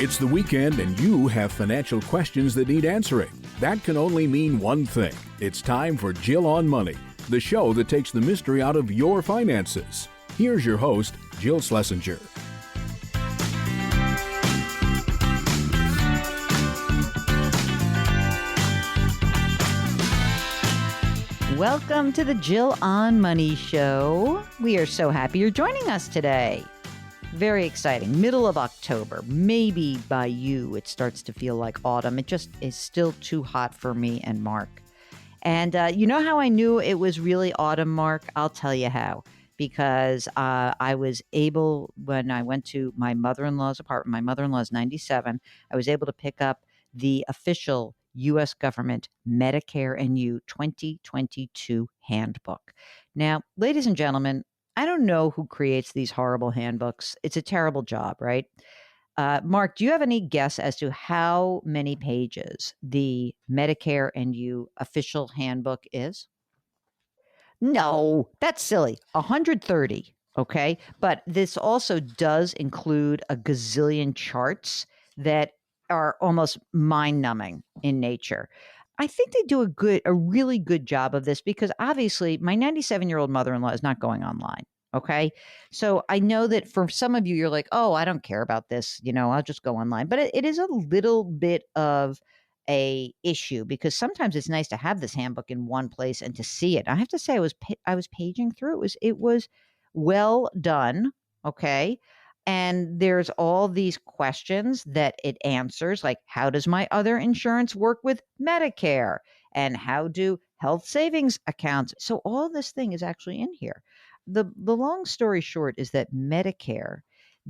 It's the weekend and you have financial questions that need answering. That can only mean one thing. It's time for Jill on Money, the show that takes the mystery out of your finances. Here's your host, Jill Schlesinger. Welcome to the Jill on Money show. We are so happy you're joining us today. Very exciting. Middle of October. Maybe by you it starts to feel like autumn. It just is still too hot for me and Mark. And you know how I knew it was really autumn, Mark? I'll tell you how. Because I was able, when I went to my mother-in-law's apartment, my mother-in-law is 97, I was able to pick up the official U.S. government Medicare and You 2022 handbook. Now, ladies and gentlemen, I don't know who creates these horrible handbooks. It's a terrible job, right? Mark, do you have any guess as to how many pages the Medicare and You official handbook is? No, that's silly. 130, okay? But this also does include a gazillion charts that are almost mind-numbing in nature. I think they do a really good job of this because obviously my 97-year-old mother-in-law is not going online. Okay. So I know that for some of you, you're like, oh, I don't care about this. I'll just go online. But it is a little bit of a issue because sometimes it's nice to have this handbook in one place and to see it. I have to say, I was paging through. It was well done. Okay. And there's all these questions that it answers, like how does my other insurance work with Medicare? And how do health savings accounts? So all this thing is actually in here. The long story short is that Medicare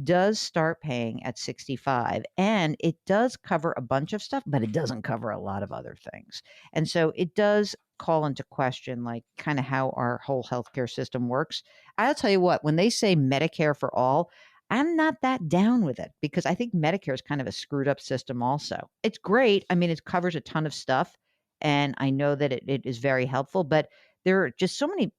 does start paying at 65 and it does cover a bunch of stuff, but it doesn't cover a lot of other things. And so it does call into question like kind of how our whole healthcare system works. I'll tell you what, when they say Medicare for all, I'm not that down with it because I think Medicare is kind of a screwed up system also. It's great. I mean, it covers a ton of stuff and I know that it is very helpful, but there are just so many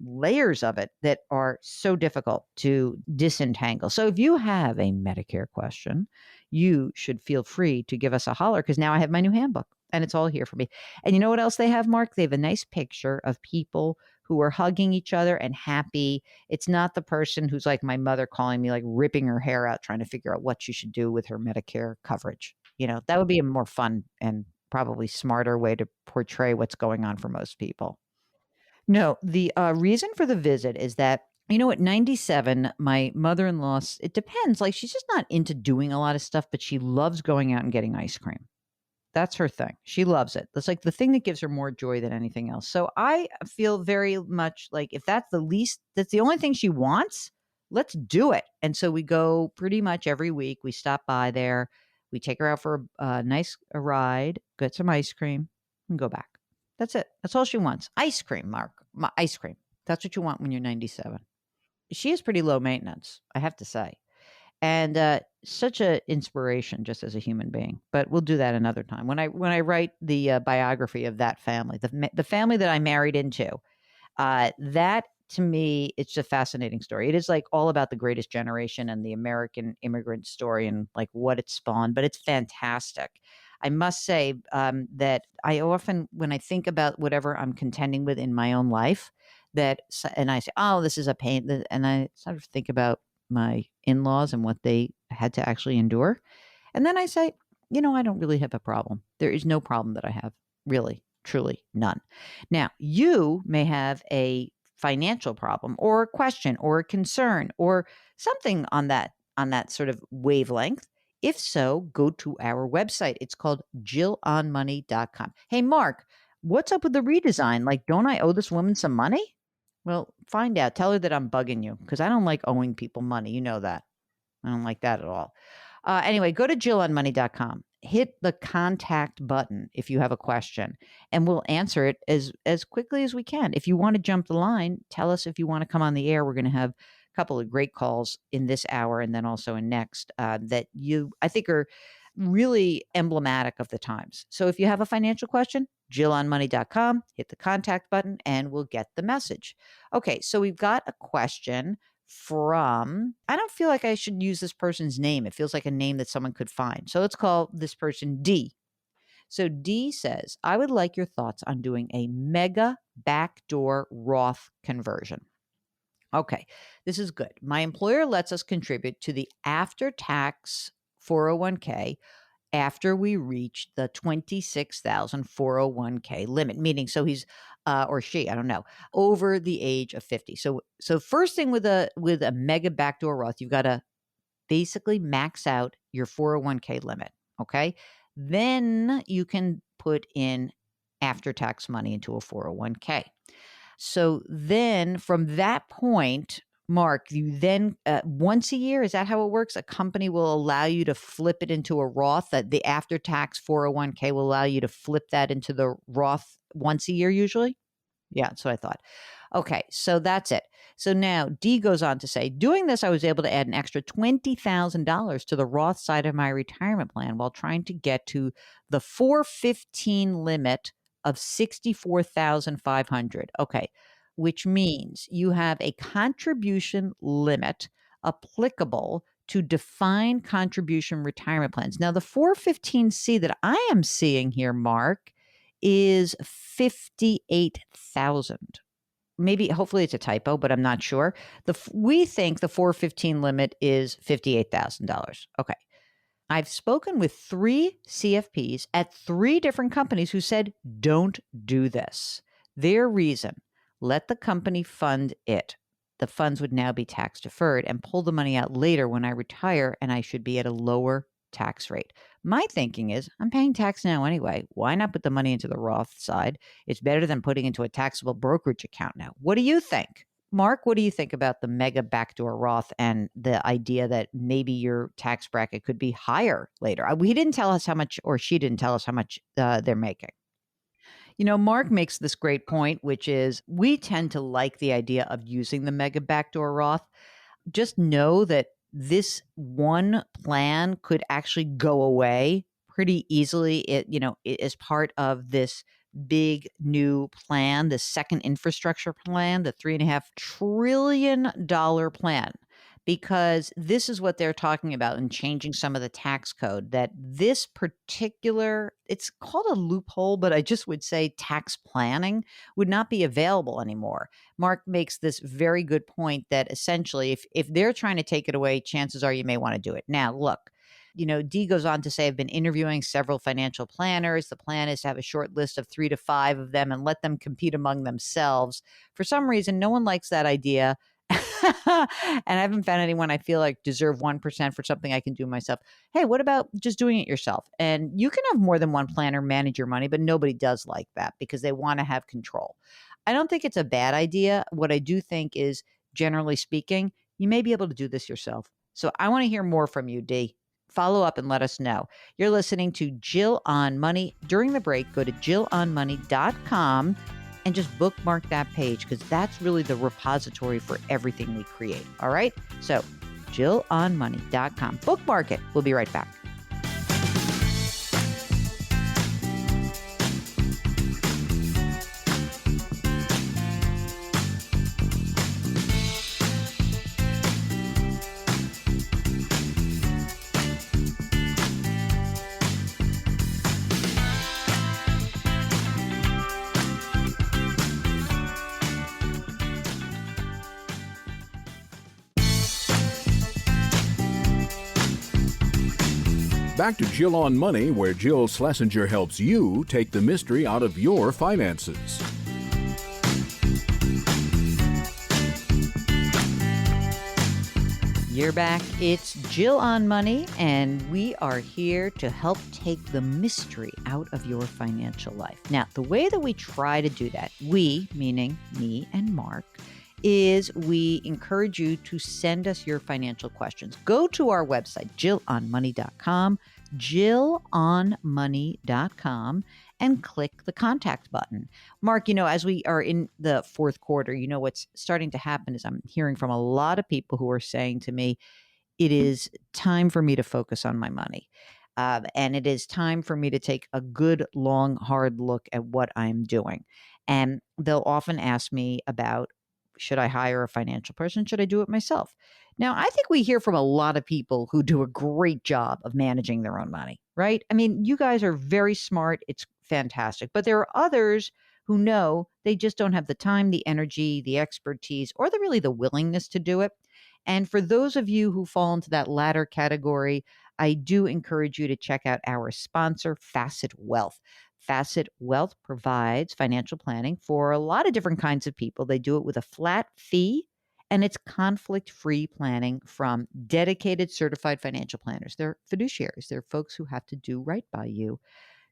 layers of it that are so difficult to disentangle. So if you have a Medicare question, you should feel free to give us a holler because now I have my new handbook and it's all here for me. And you know what else they have, Mark? They have a nice picture of people who are hugging each other and happy. It's not the person who's like my mother calling me, like ripping her hair out, trying to figure out what she should do with her Medicare coverage. That would be a more fun and probably smarter way to portray what's going on for most people. No, the reason for the visit is that, at 97, my mother-in-law, it depends. Like, she's just not into doing a lot of stuff, but she loves going out and getting ice cream. That's her thing. She loves it. That's like the thing that gives her more joy than anything else. So I feel very much like if that's the only thing she wants, let's do it. And so we go pretty much every week. We stop by there. We take her out for a nice ride, get some ice cream, and go back. That's it. That's all she wants. Ice cream, Mark. Ice cream. That's what you want when you're 97. She is pretty low maintenance, I have to say. And such an inspiration just as a human being. But we'll do that another time. When I write the biography of that family, the family that I married into, that to me, it's a fascinating story. It is like all about the greatest generation and the American immigrant story and like what it spawned, but it's fantastic. I must say that I often, when I think about whatever I'm contending with in my own life, and I say, oh, this is a pain. And I sort of think about my in-laws and what they had to actually endure. And then I say, I don't really have a problem. There is no problem that I have, really, truly none. Now, you may have a financial problem or a question or a concern or something on that sort of wavelength. If so, go to our website. It's called jillonmoney.com. Hey, Mark, what's up with the redesign? Like, don't I owe this woman some money? Well, find out. Tell her that I'm bugging you because I don't like owing people money. You know that. I don't like that at all. Anyway, go to jillonmoney.com. Hit the contact button if you have a question, and we'll answer it as quickly as we can. If you want to jump the line, tell us if you want to come on the air. We're going to have a couple of great calls in this hour and then also in next that I think are really emblematic of the times. So if you have a financial question, jillonmoney.com, hit the contact button, and we'll get the message. Okay, so we've got a question from, I don't feel like I should use this person's name. It feels like a name that someone could find. So let's call this person D. So D says, I would like your thoughts on doing a mega backdoor Roth conversion. Okay, this is good. My employer lets us contribute to the after-tax 401k after we reach the 26,000 401k limit, meaning so he's or she, I don't know, over the age of 50. So first thing with a mega backdoor Roth, you've got to basically max out your 401k limit, okay? Then you can put in after-tax money into a 401k. So then from that point, Mark, you then once a year, is that how it works? A company will allow you to flip it into a Roth, that the after tax 401k will allow you to flip that into the Roth once a year usually? Yeah, that's what I thought. Okay, so that's it. So now D goes on to say, doing this, I was able to add an extra $20,000 to the Roth side of my retirement plan while trying to get to the 415 limit of 64,500. Okay, which means you have a contribution limit applicable to defined contribution retirement plans. Now, the 415C that I am seeing here, Mark, is 58,000. Maybe, hopefully it's a typo, but I'm not sure. We think the 415 limit is $58,000. Okay. I've spoken with 3 CFPs at 3 different companies who said, don't do this. Their reason, let the company fund it. The funds would now be tax deferred and pull the money out later when I retire, and I should be at a lower tax rate. My thinking is, I'm paying tax now anyway. Why not put the money into the Roth side? It's better than putting into a taxable brokerage account now. What do you think? Mark, what do you think about the mega backdoor Roth and the idea that maybe your tax bracket could be higher later? He didn't tell us how much, or she didn't tell us how much they're making. You know, Mark makes this great point, which is we tend to like the idea of using the mega backdoor Roth. Just know that this one plan could actually go away pretty easily. It is part of this big new plan, the second infrastructure plan, the $3.5 trillion plan, because this is what they're talking about in changing some of the tax code, that this particular, it's called a loophole, but I just would say tax planning would not be available anymore. Mark makes this very good point that essentially if they're trying to take it away, chances are you may want to do it. Now, look, D goes on to say, I've been interviewing several financial planners. The plan is to have a short list of 3 to 5 of them and let them compete among themselves. For some reason, no one likes that idea. And I haven't found anyone I feel like deserve 1% for something I can do myself. Hey, what about just doing it yourself? And you can have more than one planner manage your money, but nobody does like that because they want to have control. I don't think it's a bad idea. What I do think is, generally speaking, you may be able to do this yourself. So I want to hear more from you, D. Follow up and let us know. You're listening to Jill on Money. During the break, go to jillonmoney.com and just bookmark that page, because that's really the repository for everything we create. All right? So jillonmoney.com. Bookmark it. We'll be right back. Back to Jill on Money, where Jill Schlesinger helps you take the mystery out of your finances. You're back. It's Jill on Money, and we are here to help take the mystery out of your financial life. Now, the way that we try to do that, we, meaning me and Mark, is we encourage you to send us your financial questions. Go to our website, jillonmoney.com, jillonmoney.com, and click the contact button. Mark, as we are in the fourth quarter, what's starting to happen is I'm hearing from a lot of people who are saying to me, it is time for me to focus on my money. And it is time for me to take a good, long, hard look at what I'm doing. And they'll often ask me about, should I hire a financial person? Should I do it myself? Now, I think we hear from a lot of people who do a great job of managing their own money, right? I mean, you guys are very smart. It's fantastic. But there are others who know they just don't have the time, the energy, the expertise, or really the willingness to do it. And for those of you who fall into that latter category, I do encourage you to check out our sponsor, Facet Wealth. Facet Wealth provides financial planning for a lot of different kinds of people. They do it with a flat fee, and it's conflict-free planning from dedicated certified financial planners. They're fiduciaries. They're folks who have to do right by you.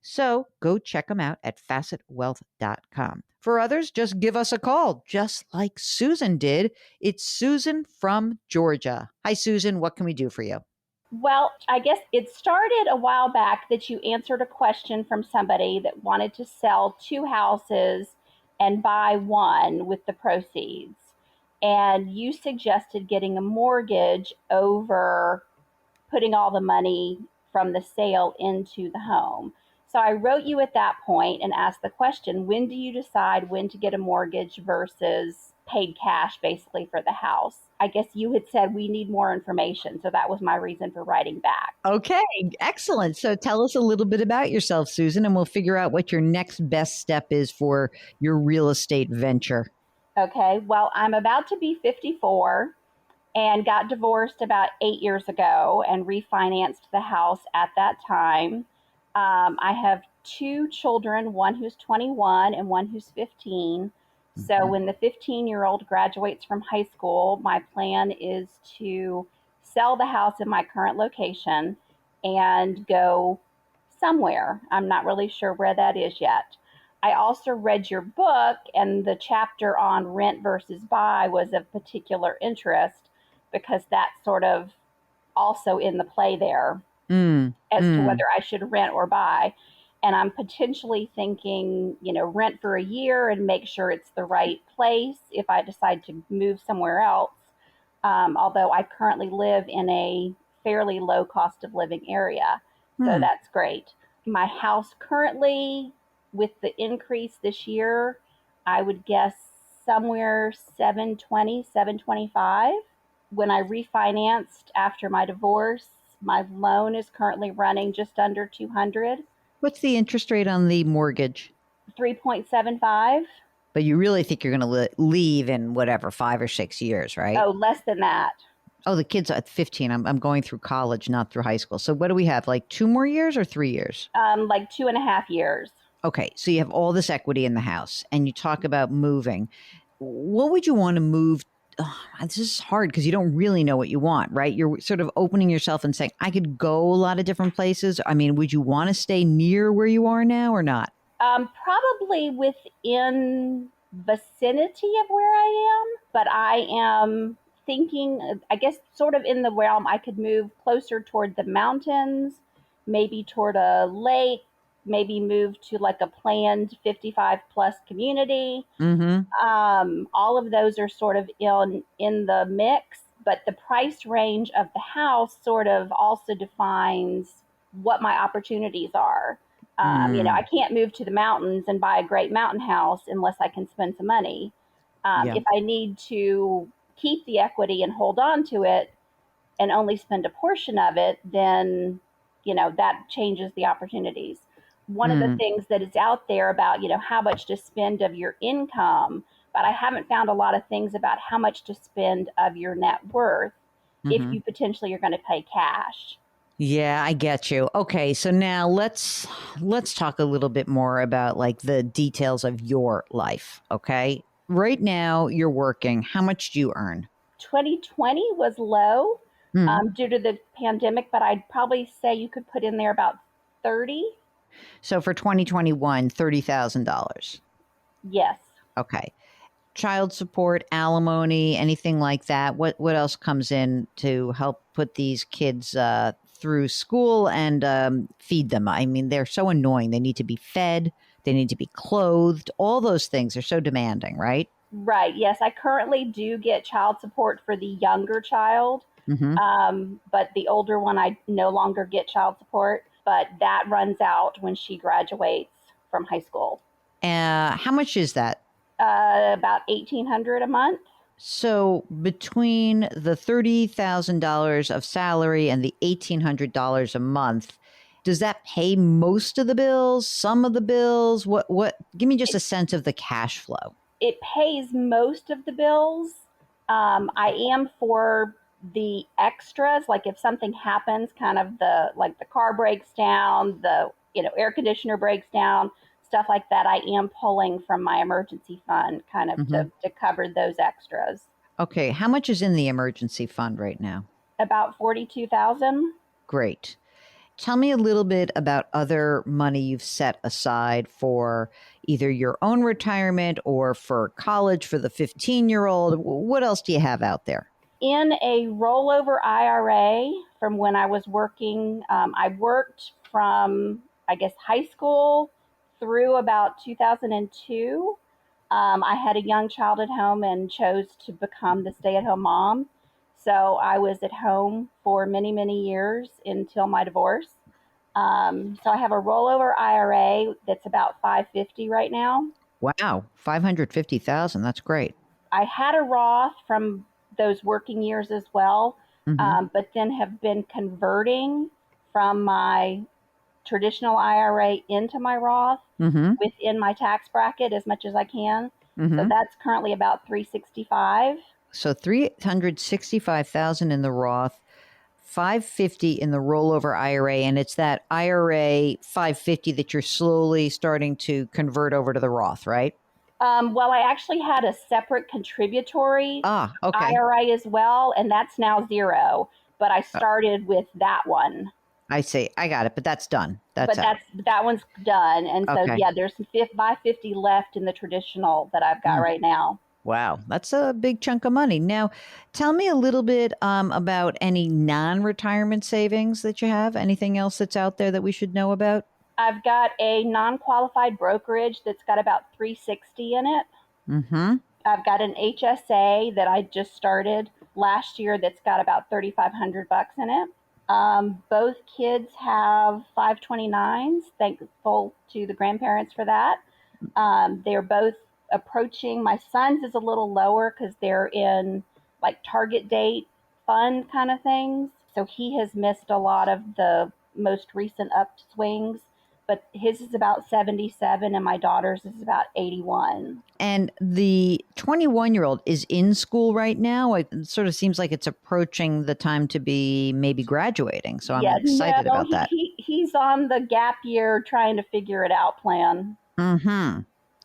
So go check them out at facetwealth.com. For others, just give us a call, just like Susan did. It's Susan from Georgia. Hi, Susan. What can we do for you? Well, I guess it started a while back that you answered a question from somebody that wanted to sell two houses and buy one with the proceeds. And you suggested getting a mortgage over putting all the money from the sale into the home. So I wrote you at that point and asked the question, when do you decide when to get a mortgage versus paid cash basically for the house? I guess you had said we need more information. So that was my reason for writing back. Okay, excellent. So tell us a little bit about yourself, Susan, and we'll figure out what your next best step is for your real estate venture. Okay, well, I'm about to be 54 and got divorced about 8 years ago and refinanced the house at that time. I have two children, one who's 21 and one who's 15. So when the 15-year-old graduates from high school, my plan is to sell the house in my current location and go somewhere. I'm not really sure where that is yet. I also read your book, and the chapter on rent versus buy was of particular interest because that's sort of also in the play there as to whether I should rent or buy. And I'm potentially thinking, rent for a year and make sure it's the right place if I decide to move somewhere else. Although I currently live in a fairly low cost of living area. So that's great. My house currently, with the increase this year, I would guess somewhere 720, 725. When I refinanced after my divorce, my loan is currently running just under 200. What's the interest rate on the mortgage? 3.75. But you really think you're going to leave in whatever, 5 or 6 years, right? Oh, less than that. Oh, the kids at 15. I'm going through college, not through high school. So what do we have? Like 2 more years or 3 years? Like 2.5 years. Okay. So you have all this equity in the house and you talk about moving. What would you want to move? This is hard because you don't really know what you want, right? You're sort of opening yourself and saying, I could go a lot of different places. I mean, would you want to stay near where you are now or not? Probably within vicinity of where I am, but I am thinking, I guess, sort of in the realm I could move closer toward the mountains, maybe toward a lake, maybe move to like a planned 55 plus community. All of those are sort of in the mix, but the price range of the house sort of also defines what my opportunities are. I can't move to the mountains and buy a great mountain house unless I can spend some money. If I need to keep the equity and hold on to it and only spend a portion of it, then, that changes the opportunities. One of the things that is out there about, how much to spend of your income, but I haven't found a lot of things about how much to spend of your net worth if you potentially are going to pay cash. Yeah, I get you. Okay, so now let's talk a little bit more about like the details of your life, okay? Right now you're working. How much do you earn? 2020 was low due to the pandemic, but I'd probably say you could put in there about 30. So for 2021, $30,000. Yes. Okay. Child support, alimony, anything like that? What else comes in to help put these kids through school and feed them? I mean, they're so annoying. They need to be fed. They need to be clothed. All those things are so demanding, right? Right. Yes, I currently do get child support for the younger child, but the older one, I no longer get child support. But that runs out when she graduates from high school. How much is that? About $1,800 a month. So between the $30,000 of salary and the $1,800 a month, does that pay most of the bills, some of the bills? Give me just a sense of the cash flow. It pays most of the bills. I am for the extras, like if something happens, kind of the car breaks down, the air conditioner breaks down, stuff like that. I am pulling from my emergency fund, kind of to cover those extras. Okay, how much is in the emergency fund right now? About 42,000. Great. Tell me a little bit about other money you've set aside for either your own retirement or for college for the 15-year-old. What else do you have out there? In a rollover IRA from when I was working, I worked from, I guess, high school through about 2002. I had a young child at home and chose to become the stay-at-home mom. So I was at home for many, many years until my divorce. So I have a rollover IRA that's about 550 right now. Wow, 550,000. That's great. I had a Roth from those working years as well, but then have been converting from my traditional IRA into my Roth within my tax bracket as much as I can. So that's currently about 365. So 365,000 in the Roth, 550 in the rollover IRA, and it's that IRA 550 that you're slowly starting to convert over to the Roth, right? Well, I actually had a separate contributory IRA as well, and that's now zero. But I started with that one. I see. I got it, but that's done. That one's done, and so there's some 550 left in the traditional that I've got right now. Wow, that's a big chunk of money. Now, tell me a little bit about any non-retirement savings that you have. Anything else that's out there that we should know about? I've got a non-qualified brokerage that's got about 360 in it. I've got an HSA that I just started last year that's got about $3,500 in it. Both kids have 529s. Thankful to the grandparents for that. They're both approaching. My son's is a little lower because they're in like target date fund kind of things. So he has missed a lot of the most recent upswings, but his is about 77 and my daughter's is about 81. And the 21-year-old is in school right now. It sort of seems like it's approaching the time to be maybe graduating. So I'm excited about that. He's on the gap year trying to figure it out plan.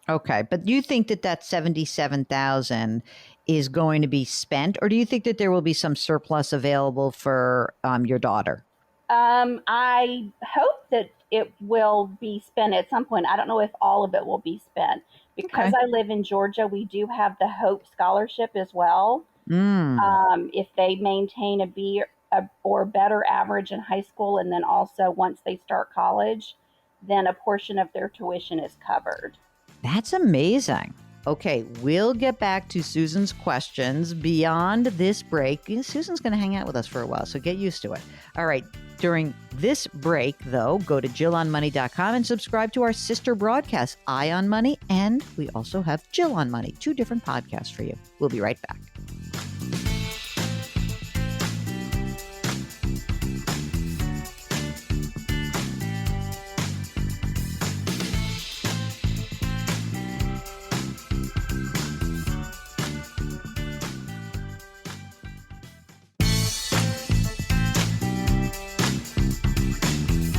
Okay. But do you think that 77,000 is going to be spent, or do you think that there will be some surplus available for your daughter? I hope that it will be spent at some point. I don't know if all of it will be spent. Because I live in Georgia, we do have the Hope Scholarship as well. If they maintain a B or better average in high school, and then also once they start college, then a portion of their tuition is covered. That's amazing. Okay, we'll get back to Susan's questions beyond this break. Susan's going to hang out with us for a while, so get used to it. All right, during this break, though, go to JillOnMoney.com and subscribe to our sister broadcast, Eye on Money, and we also have Jill on Money, 2 different podcasts for you. We'll be right back.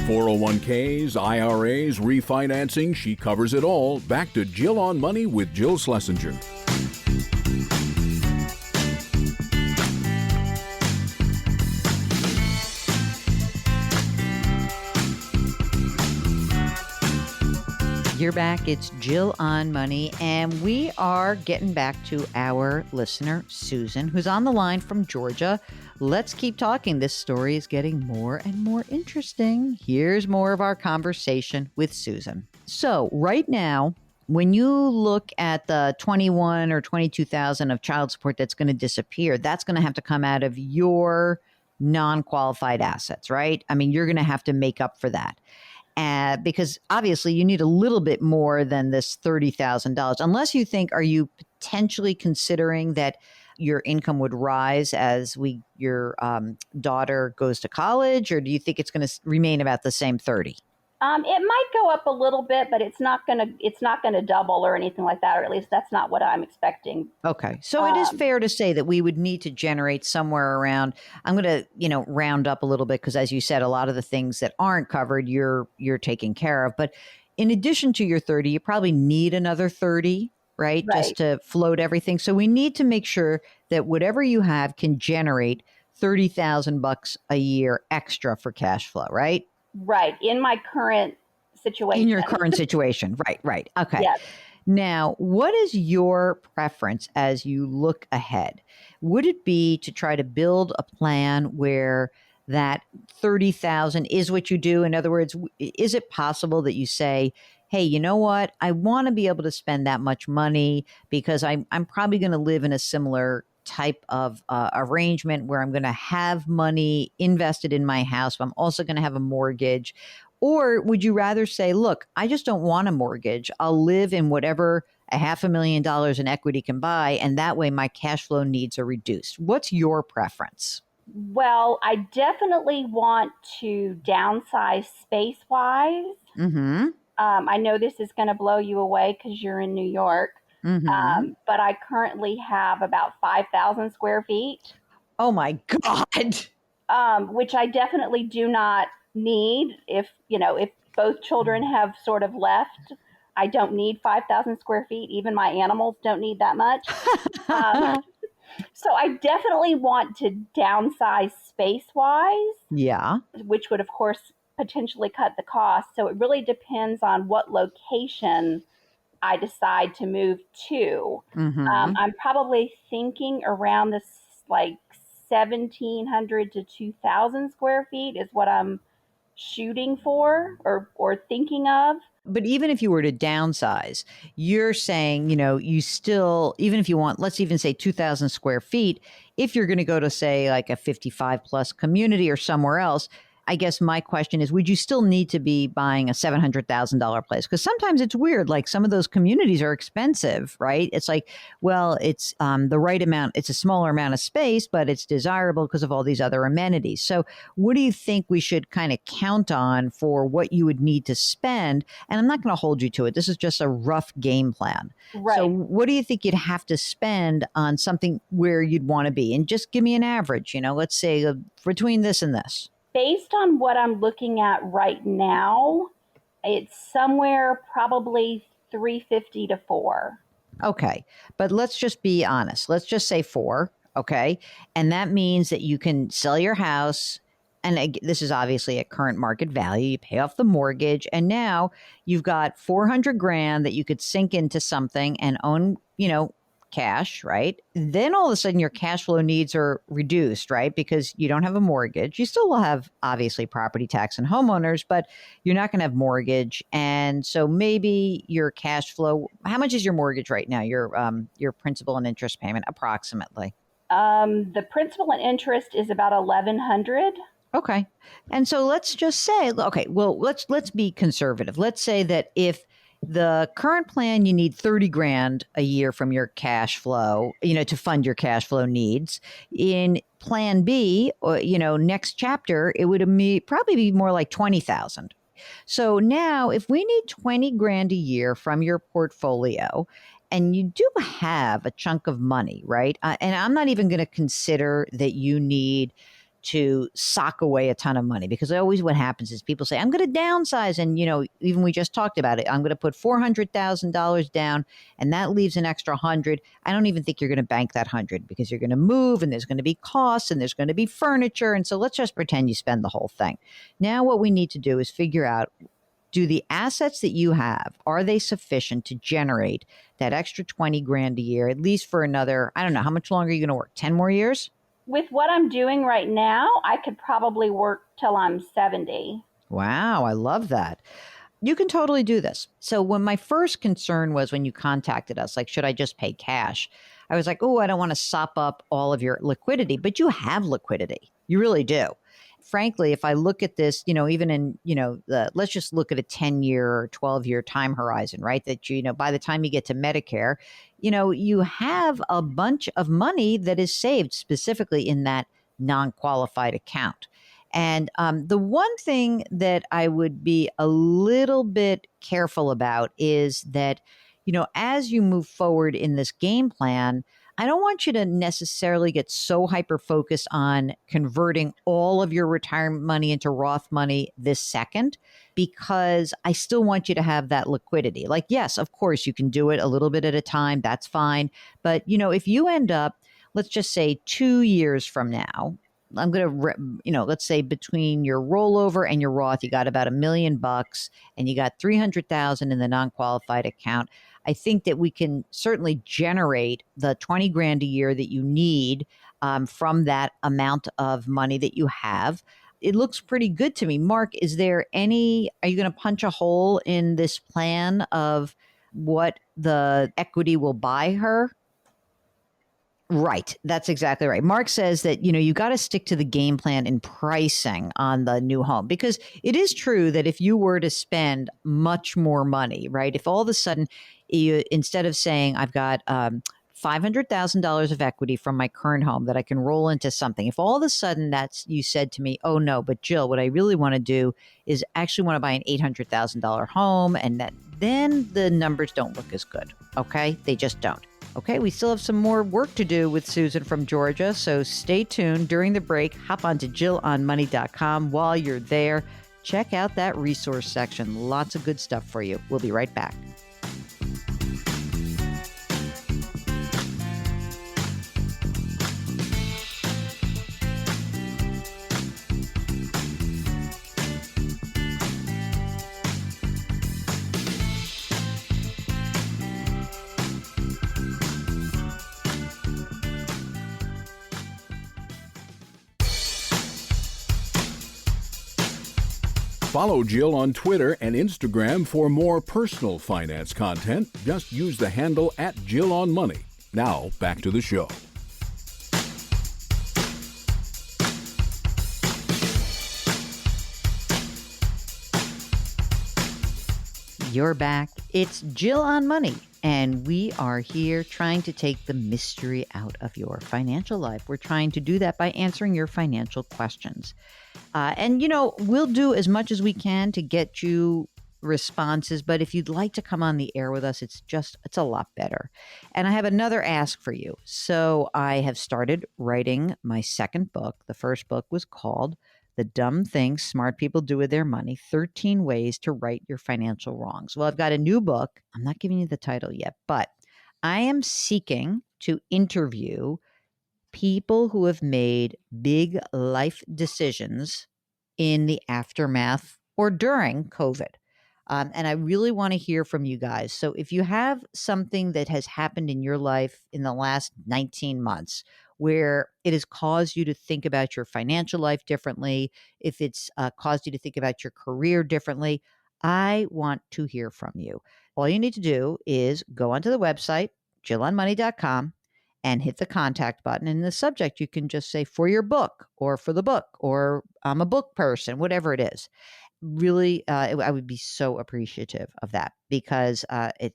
.401ks, IRAs, refinancing, she covers it all. Back to Jill on Money with Jill Schlesinger. You're back. It's Jill on Money, and we are getting back to our listener, Susan, who's on the line from Georgia. Let's keep talking. This story is getting more and more interesting. Here's more of our conversation with Susan. So right now, when you look at the 21 or 22,000 of child support that's going to disappear, that's going to have to come out of your non-qualified assets, right? I mean, you're going to have to make up for that. Because obviously you need a little bit more than this $30,000, unless you think, are you potentially considering that your income would rise as your daughter goes to college, or do you think it's going to remain about the same 30? It might go up a little bit, but it's not gonna double or anything like that, or at least that's not what I'm expecting. Okay. So it is fair to say that we would need to generate somewhere around, I'm going to, round up a little bit because as you said, a lot of the things that aren't covered, you're taking care of. But in addition to your 30, you probably need another 30, right? Just Right, to float everything. So we need to make sure that whatever you have can generate 30,000 bucks a year extra for cash flow, right? right. In my current In your situation, current situation. Right, right. Okay. yes. Now, what is your preference as you look ahead? Would it be to try to build a plan where that 30,000 is what you do? In other words, is it possible that you say, "Hey, you know what? I want to be able to spend that much money because I'm probably going to live in a similar type of arrangement where I'm going to have money invested in my house, but I'm also going to have a mortgage." Or would you rather say, look, I just don't want a mortgage. I'll live in whatever a $500,000 in equity can buy. And that way my cash flow needs are reduced. What's your preference? Well, I definitely want to downsize space wise. Mm-hmm. I know this is going to blow you away because you're in New York, Mm-hmm. but I currently have about 5,000 square feet, Oh my God. which I definitely do not need. If both children have sort of left, I don't need 5,000 square feet. Even my animals don't need that much. Um, so I definitely want to downsize space wise, Yeah. which would, of course, potentially cut the cost. So it really depends on what location I decide to move to. Mm-hmm. I'm probably thinking around this like 1,700 to 2,000 square feet is what I'm shooting for or thinking of. But even if you were to downsize, you're saying, you still, even if you want, let's even say 2,000 square feet, if you're going to go to, say, like a 55 plus community or somewhere else, I guess my question is, would you still need to be buying a $700,000 place? Because sometimes it's weird. Like some of those communities are expensive, right? It's like, well, it's the right amount. It's a smaller amount of space, but it's desirable because of all these other amenities. So what do you think we should kind of count on for what you would need to spend? And I'm not going to hold you to it. This is just a rough game plan. So Right. what do you think you'd have to spend on something where you'd want to be? And just give me an average, let's say between this and this. Based on what I'm looking at right now, it's somewhere probably 350 to 4. Okay. But let's just be honest. Let's just say four. Okay. And that means that you can sell your house. And this is obviously at current market value. You pay off the mortgage. And now you've got 400 grand that you could sink into something and own, cash, right? Then all of a sudden your cash flow needs are reduced, right? Because you don't have a mortgage. You still will have obviously property tax and homeowners, but you're not going to have mortgage. And so maybe your cash flow, how much is your mortgage right now? Your principal and interest payment approximately. The principal and interest is about 1,100. Okay. And so let's just say, okay, well, let's be conservative. Let's say that if the current plan, you need 30 grand a year from your cash flow, to fund your cash flow needs. In plan B, or, next chapter, it would probably be more like 20,000. So now if we need 20 grand a year from your portfolio, and you do have a chunk of money, right? And I'm not even going to consider that you need to sock away a ton of money, because always what happens is people say, I'm going to downsize. And, even we just talked about it. I'm going to put $400,000 down and that leaves an extra 100. I don't even think you're going to bank that 100 because you're going to move and there's going to be costs and there's going to be furniture. And so let's just pretend you spend the whole thing. Now, what we need to do is figure out, do the assets that you have, are they sufficient to generate that extra 20 grand a year, at least for another, I don't know, how much longer are you going to work? 10 more years? With what I'm doing right now, I could probably work till I'm 70. Wow, I love that. You can totally do this. So when my first concern was when you contacted us, like, should I just pay cash? I was like, oh, I don't want to sop up all of your liquidity, but you have liquidity. You really do. frankly, if I look at this, even in, let's just look at a 10-year or 12-year time horizon, right? That, by the time you get to Medicare, you have a bunch of money that is saved specifically in that non-qualified account. And the one thing that I would be a little bit careful about is that, as you move forward in this game plan, I don't want you to necessarily get so hyper focused on converting all of your retirement money into Roth money this second, because I still want you to have that liquidity. Like, yes, of course, you can do it a little bit at a time. That's fine. But, if you end up, let's just say 2 years from now, I'm going to, let's say between your rollover and your Roth, you got about $1 million and you got 300,000 in the non-qualified account. I think that we can certainly generate the 20 grand a year that you need from that amount of money that you have. It looks pretty good to me. Mark, are you going to punch a hole in this plan of what the equity will buy her? Right. That's exactly right. Mark says that, you got to stick to the game plan in pricing on the new home, because it is true that if you were to spend much more money, right, if all of a sudden instead of saying I've got $500,000 of equity from my current home that I can roll into something, if all of a sudden you said to me, oh no, but Jill, what I really want to do is actually want to buy an $800,000 home, and then the numbers don't look as good. Okay. They just don't. Okay, we still have some more work to do with Susan from Georgia, so stay tuned. During the break, hop on to JillOnMoney.com. While you're there, check out that resource section. Lots of good stuff for you. We'll be right back. Follow Jill on Twitter and Instagram for more personal finance content. Just use the handle @JillOnMoney. Now, back to the show. You're back. It's Jill on Money, and we are here trying to take the mystery out of your financial life. We're trying to do that by answering your financial questions. And we'll do as much as we can to get you responses. But if you'd like to come on the air with us, it's a lot better. And I have another ask for you. So I have started writing my second book. The first book was called The Dumb Things Smart People Do With Their Money, 13 Ways to Right Your Financial Wrongs. Well, I've got a new book. I'm not giving you the title yet, but I am seeking to interview people who have made big life decisions in the aftermath or during COVID. And I really want to hear from you guys. So if you have something that has happened in your life in the last 19 months where it has caused you to think about your financial life differently, if it's caused you to think about your career differently, I want to hear from you. All you need to do is go onto the website, JillOnMoney.com, and hit the contact button. In the subject, you can just say for your book or for the book or I'm a book person, whatever it is. Really, I would be so appreciative of that because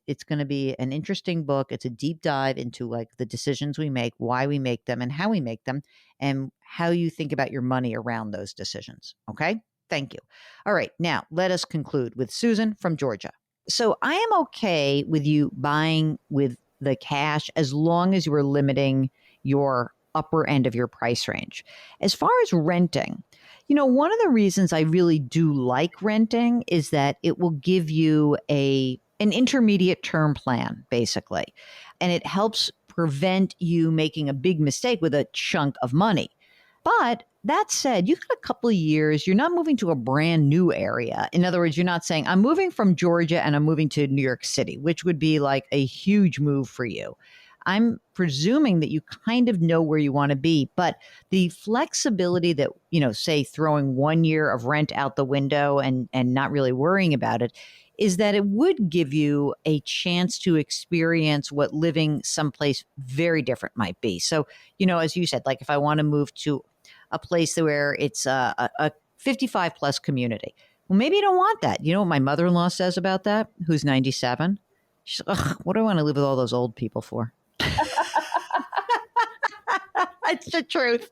it's going to be an interesting book. It's a deep dive into like the decisions we make, why we make them and how we make them, and how you think about your money around those decisions. Okay. Thank you. All right. Now let us conclude with Susan from Georgia. So I am okay with you buying with the cash as long as you are limiting your upper end of your price range. As far as renting, one of the reasons I really do like renting is that it will give you an intermediate term plan, basically. And it helps prevent you making a big mistake with a chunk of money. But that said, you've got a couple of years, you're not moving to a brand new area. In other words, you're not saying, I'm moving from Georgia and I'm moving to New York City, which would be like a huge move for you. I'm presuming that you kind of know where you want to be, but the flexibility that, say throwing 1 year of rent out the window and not really worrying about it is that it would give you a chance to experience what living someplace very different might be. So, as you said, like if I want to move to a place where it's a 55 plus community. Well, maybe you don't want that. You know what my mother-in-law says about that, who's 97? She's like, ugh, what do I want to live with all those old people for? It's the truth.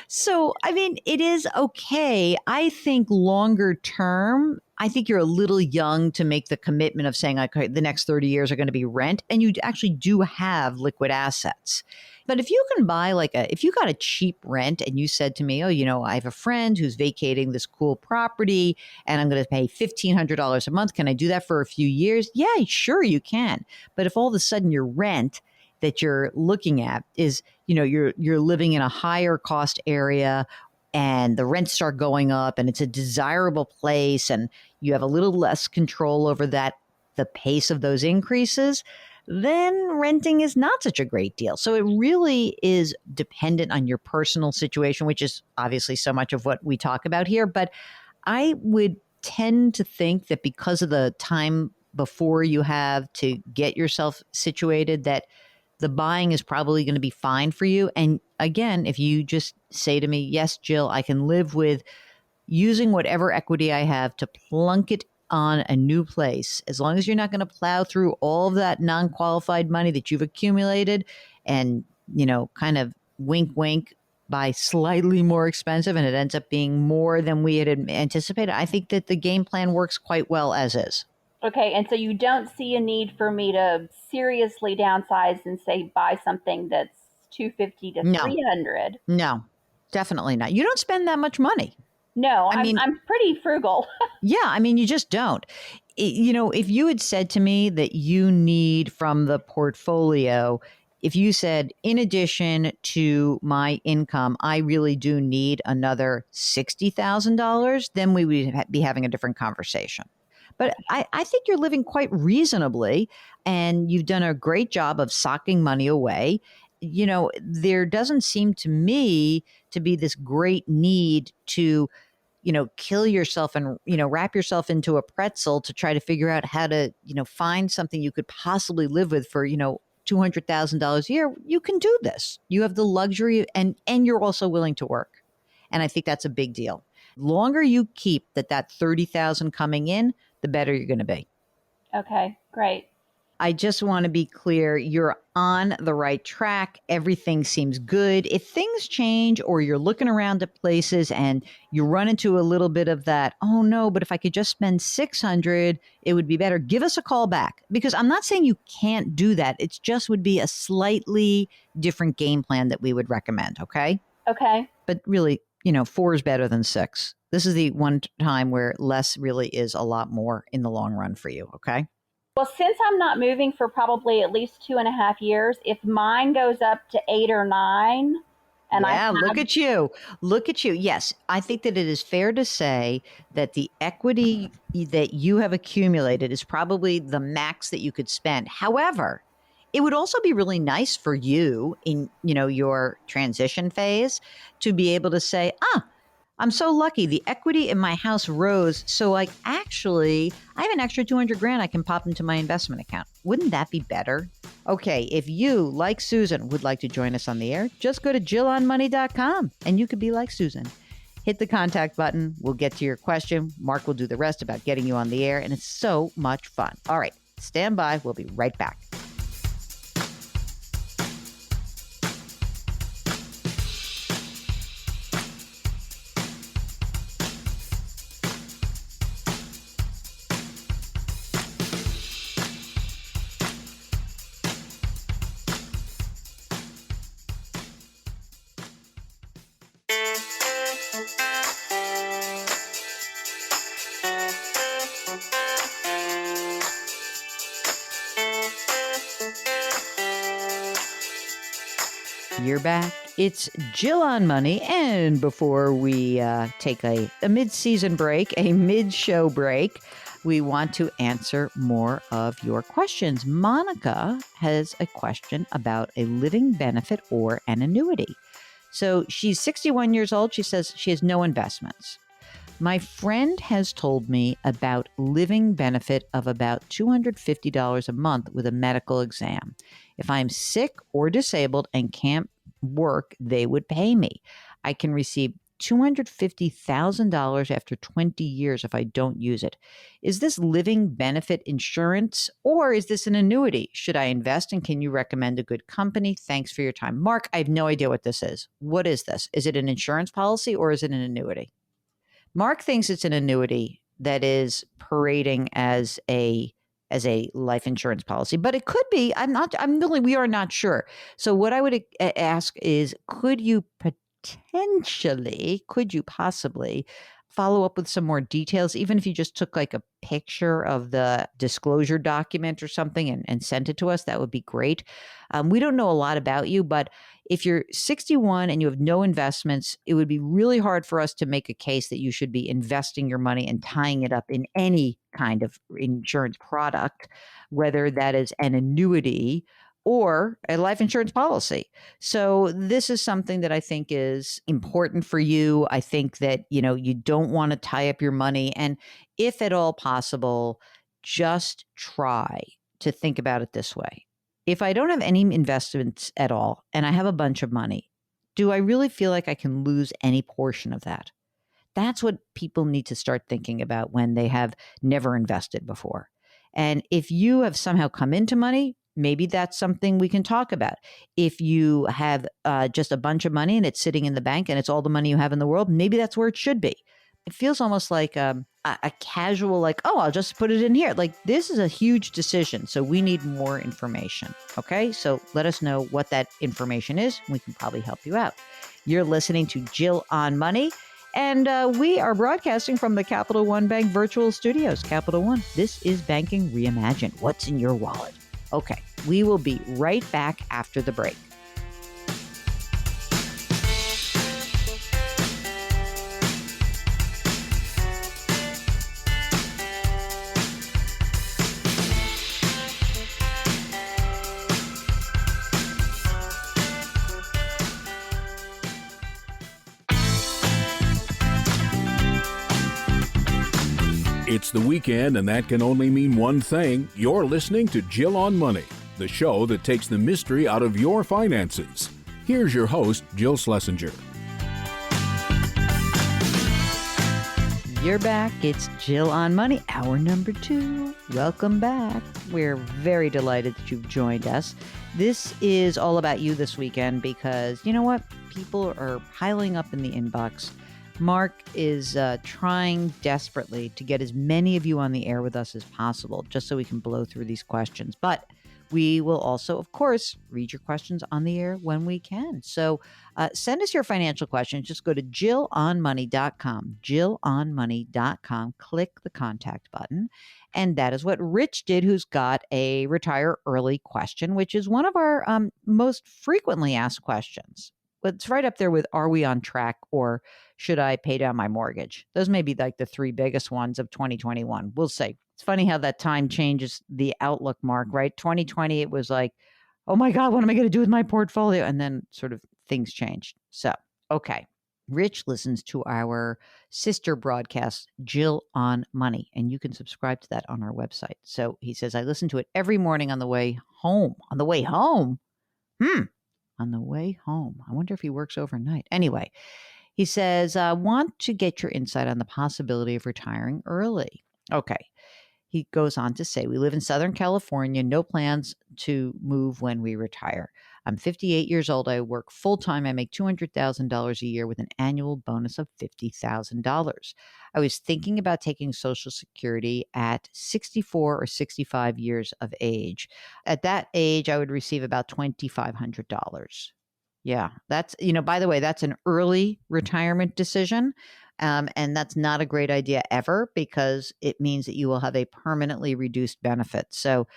So, I mean, it is okay. I think longer term, I think you're a little young to make the commitment of saying, okay, the next 30 years are going to be rent. And you actually do have liquid assets. But if you can buy if you got a cheap rent and you said to me, oh, I have a friend who's vacating this cool property and I'm going to pay $1,500 a month. Can I do that for a few years? Yeah, sure you can. But if all of a sudden your rent that you're looking at is, you're living in a higher cost area and the rents start going up and it's a desirable place and you have a little less control over the pace of those increases, then renting is not such a great deal. So it really is dependent on your personal situation, which is obviously so much of what we talk about here. But I would tend to think that because of the time before you have to get yourself situated, that the buying is probably going to be fine for you. And again, if you just say to me, yes, Jill, I can live with using whatever equity I have to plunk it on a new place, as long as you're not going to plow through all of that non-qualified money that you've accumulated and, kind of wink, wink, buy slightly more expensive and it ends up being more than we had anticipated. I think that the game plan works quite well as is. Okay, and so you don't see a need for me to seriously downsize and say buy something that's $250 to $300. No, definitely not. You don't spend that much money. No, I'm pretty frugal. Yeah, I mean, you just don't. If you had said to me that you need from the portfolio, if you said, in addition to my income, I really do need another $60,000, then we would be having a different conversation. But I think you're living quite reasonably and you've done a great job of socking money away. There doesn't seem to me to be this great need to, kill yourself and, wrap yourself into a pretzel to try to figure out how to, find something you could possibly live with for, $200,000 a year. You can do this. You have the luxury and you're also willing to work. And I think that's a big deal. Longer you keep that 30,000 coming in, the better you're going to be. Okay, great. I just want to be clear. You're on the right track. Everything seems good. If things change or you're looking around at places and you run into a little bit of that, oh no, but if I could just spend $600, it would be better. Give us a call back, because I'm not saying you can't do that. It just would be a slightly different game plan that we would recommend. Okay. Okay. But really, 4 is better than 6. This is the one time where less really is a lot more in the long run for you. Okay. Well, since I'm not moving for probably at least 2.5 years, if mine goes up to 8 or 9, and look at you. Yes, I think that it is fair to say that the equity that you have accumulated is probably the max that you could spend. However, it would also be really nice for you in, your transition phase to be able to say, I'm so lucky. The equity in my house rose. So actually, I have an extra $200,000 I can pop into my investment account. Wouldn't that be better? Okay. If you, like Susan, would like to join us on the air, just go to JillOnMoney.com and you could be like Susan. Hit the contact button. We'll get to your question. Mark will do the rest about getting you on the air. And it's so much fun. All right. Stand by. We'll be right back. You're back. It's Jill on Money. And before we take a mid-season break, a mid-show break, we want to answer more of your questions. Monica has a question about a living benefit or an annuity. So she's 61 years old. She says she has no investments. My friend has told me about living benefit of about $250 a month with a medical exam. If I'm sick or disabled and can't work, they would pay me. I can receive $250,000 after 20 years if I don't use it. Is this living benefit insurance or is this an annuity? Should I invest and can you recommend a good company? Thanks for your time. Mark, I have no idea what this is. What is this? Is it an insurance policy or is it an annuity? Mark thinks it's an annuity that is parading as a life insurance policy, but it could be. We are not sure. So what I would ask is, could you possibly follow up with some more details, even if you just took like a picture of the disclosure document or something and sent it to us? That would be great. We don't know a lot about you, but if you're 61 and you have no investments, it would be really hard for us to make a case that you should be investing your money and tying it up in any kind of insurance product, whether that is an annuity or a life insurance policy. So this is something that I think is important for you. I think that, you don't want to tie up your money. And if at all possible, just try to think about it this way. If I don't have any investments at all and I have a bunch of money, do I really feel like I can lose any portion of that? That's what people need to start thinking about when they have never invested before. And if you have somehow come into money, maybe that's something we can talk about. If you have just a bunch of money and it's sitting in the bank and it's all the money you have in the world, maybe that's where it should be. It feels almost like a casual, like, oh, I'll just put it in here. Like, this is a huge decision. So we need more information. Okay. So let us know what that information is. We can probably help you out. You're listening to Jill on Money. And we are broadcasting from the Capital One Bank virtual studios. Capital One, this is Banking Reimagined. What's in your wallet? Okay, we will be right back after the break. It's the weekend, and that can only mean one thing. You're listening to Jill on Money, the show that takes the mystery out of your finances. Here's your host, Jill Schlesinger. You're back. It's Jill on Money, hour number 2. Welcome back. We're very delighted that you've joined us. This is all about you this weekend because, you know what? People are piling up in the inbox. Mark is trying desperately to get as many of you on the air with us as possible, just so we can blow through these questions. But we will also, of course, read your questions on the air when we can. So send us your financial questions. Just go to jillonmoney.com, jillonmoney.com, click the contact button. And that is what Rich did, who's got a retire early question, which is one of our most frequently asked questions. It's right up there with, are we on track or should I pay down my mortgage? Those may be like the 3 biggest ones of 2021. We'll see. It's funny how that time changes the outlook, Mark, right? 2020, it was like, oh my God, what am I going to do with my portfolio? And then sort of things changed. So, okay. Rich listens to our sister broadcast, Jill on Money, and you can subscribe to that on our website. So he says, I listen to it every morning on the way home. On the way home? On the way home. I wonder if he works overnight. Anyway, he says, I want to get your insight on the possibility of retiring early. Okay. He goes on to say, we live in Southern California, no plans to move when we retire. I'm 58 years old. I work full time. I make $200,000 a year with an annual bonus of $50,000. I was thinking about taking Social Security at 64 or 65 years of age. At that age, I would receive about $2,500. Yeah, that's, by the way, that's an early retirement decision. And that's not a great idea ever because it means that you will have a permanently reduced benefit. So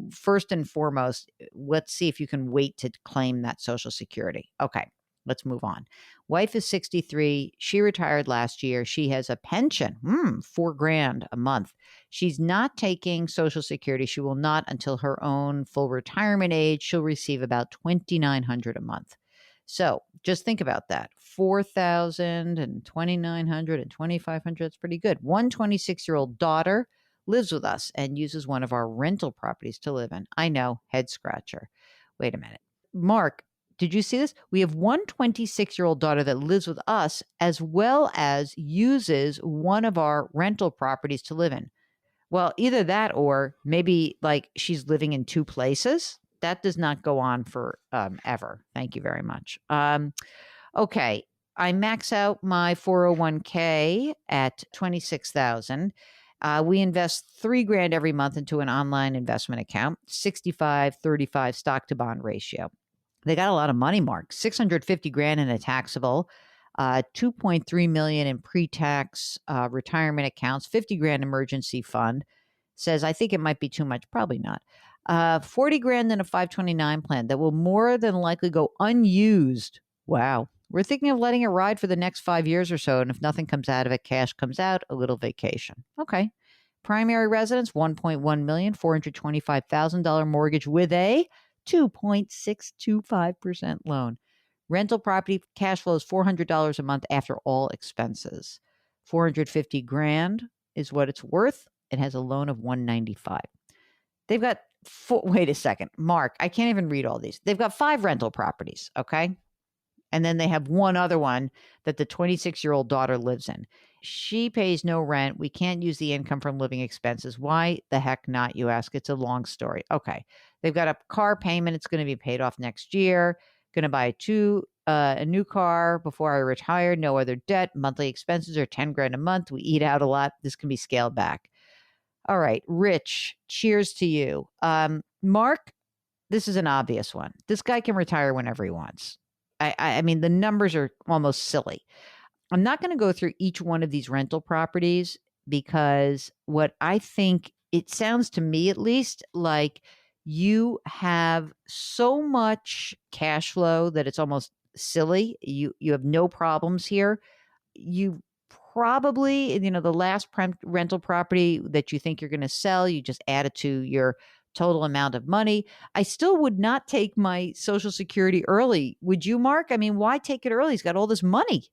first and foremost, let's see if you can wait to claim that Social Security. Okay, let's move on. Wife is 63. She retired last year. She has a pension, $4,000 a month. She's not taking Social Security. She will not until her own full retirement age. She'll receive about $2,900 a month. So just think about that. 4,000 and 2,900 and 2,500. That's pretty good. One 26-year-old daughter lives with us and uses one of our rental properties to live in. I know, head scratcher. Wait a minute. Mark, did you see this? We have one 26-year-old daughter that lives with us as well as uses one of our rental properties to live in. Well, either that or maybe like she's living in two places. That does not go on for ever. Thank you very much. Okay. I max out my 401k at 26,000. We invest $3,000 every month into an online investment account, 65-35 stock to bond ratio. They got a lot of money, Mark. 650 grand in a taxable, 2.3 million in pre-tax retirement accounts, 50 grand emergency fund. Says, I think it might be too much. Probably not. 40 grand in a 529 plan that will more than likely go unused. Wow. We're thinking of letting it ride for the next 5 years or so. And if nothing comes out of it, cash comes out, a little vacation. Okay. Primary residence, 1.1 million, $425,000 mortgage with a 2.625% loan. Rental property cash flow is $400 a month after all expenses. 450 grand is what it's worth. It has a loan of 195. They've got wait a second, Mark, I can't even read all these. They've got 5 rental properties, okay? And then they have one other one that the 26-year-old daughter lives in. She pays no rent. We can't use the income from living expenses. Why the heck not, you ask? It's a long story. Okay. They've got a car payment. It's going to be paid off next year. Going to buy a new car before I retire. No other debt. Monthly expenses are 10 grand a month. We eat out a lot. This can be scaled back. All right. Rich, cheers to you. Mark, this is an obvious one. This guy can retire whenever he wants. I mean, the numbers are almost silly. I'm not going to go through each one of these rental properties because what I think, it sounds to me at least like you have so much cash flow that it's almost silly. You have no problems here. You probably, the last rental property that you think you're going to sell, you just add it to your total amount of money. I still would not take my Social Security early. Would you, Mark? I mean, why take it early? He's got all this money.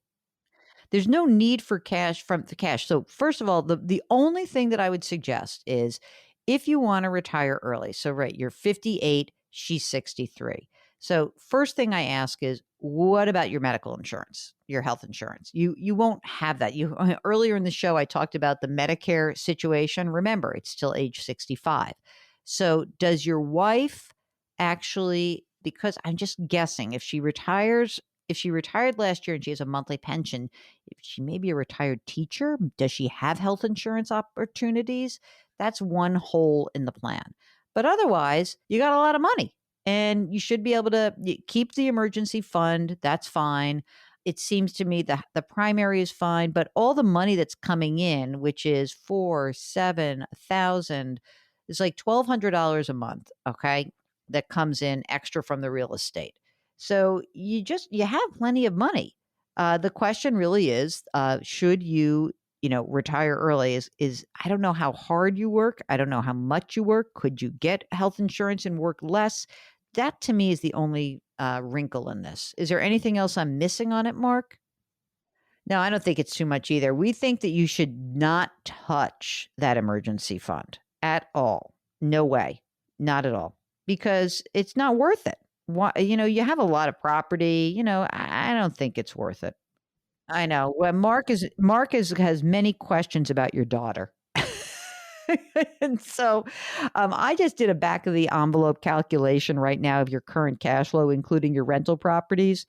There's no need for cash from the cash. So first of all, the only thing that I would suggest is if you want to retire early. So right, you're 58, she's 63. So first thing I ask is, what about your medical insurance, your health insurance? You won't have that. Earlier in the show, I talked about the Medicare situation. Remember, it's till age 65. So does your wife actually, because I'm just guessing, if she retired last year and she has a monthly pension, if she may be a retired teacher, does she have health insurance opportunities? That's one hole in the plan. But otherwise, you got a lot of money and you should be able to keep the emergency fund. That's fine. It seems to me that the primary is fine, but all the money that's coming in, which is 7,000, is like $1,200 a month, okay, that comes in extra from the real estate. So you have plenty of money. The question really is, should you, retire early? Is I don't know how hard you work. I don't know how much you work. Could you get health insurance and work less? That to me is the only wrinkle in this. Is there anything else I'm missing on it, Mark? No, I don't think it's too much either. We think that you should not touch that emergency fund at all. No way. Not at all. Because it's not worth it. Why, you have a lot of property, I don't think it's worth it. I know. Well, has many questions about your daughter. And so I just did a back of the envelope calculation right now of your current cash flow, including your rental properties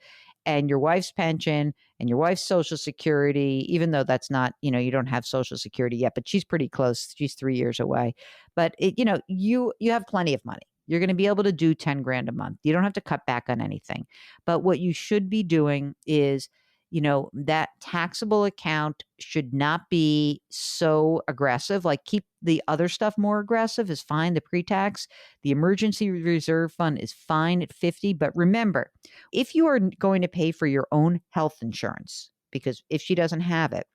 and your wife's pension and your wife's Social Security, even though that's not, you don't have Social Security yet, but she's pretty close. She's 3 years away. But, you have plenty of money. You're going to be able to do 10 grand a month. You don't have to cut back on anything. But what you should be doing is, that taxable account should not be so aggressive. Like keep the other stuff more aggressive is fine. The pre-tax, the emergency reserve fund is fine at 50. But remember, if you are going to pay for your own health insurance, because if she doesn't have it,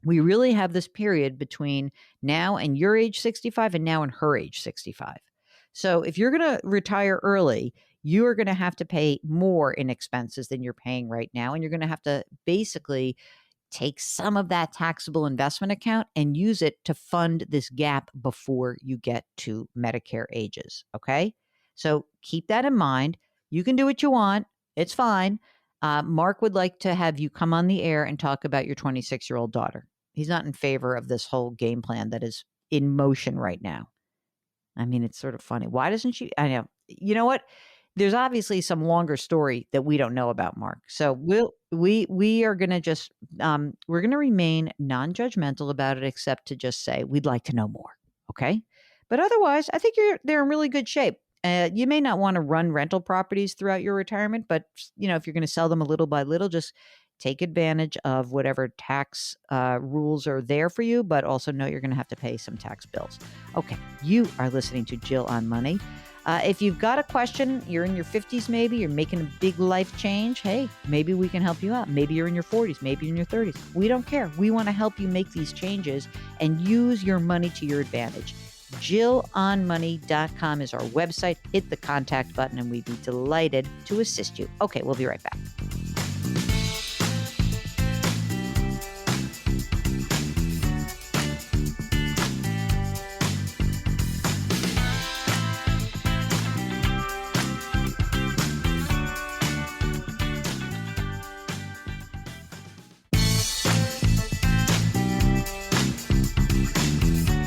we really have this period between now and your age 65 and now and her age 65. So if you're going to retire early, you are going to have to pay more in expenses than you're paying right now. And you're going to have to basically take some of that taxable investment account and use it to fund this gap before you get to Medicare ages. Okay. So keep that in mind. You can do what you want. It's fine. Mark would like to have you come on the air and talk about your 26-year-old daughter. He's not in favor of this whole game plan that is in motion right now. I mean, it's sort of funny. Why doesn't she? I know. You know what? There's obviously some longer story that we don't know about Mark. So we are going to just we're going to remain non-judgmental about it, except to just say we'd like to know more. Okay, but otherwise, I think they're in really good shape. You may not want to run rental properties throughout your retirement, but if you're going to sell them a little by little, just take advantage of whatever tax rules are there for you, but also know you're going to have to pay some tax bills. Okay, you are listening to Jill on Money. If you've got a question, you're in your 50s maybe, you're making a big life change, hey, maybe we can help you out. Maybe you're in your 40s, maybe in your 30s. We don't care. We want to help you make these changes and use your money to your advantage. JillOnMoney.com is our website. Hit the contact button and we'd be delighted to assist you. Okay, we'll be right back.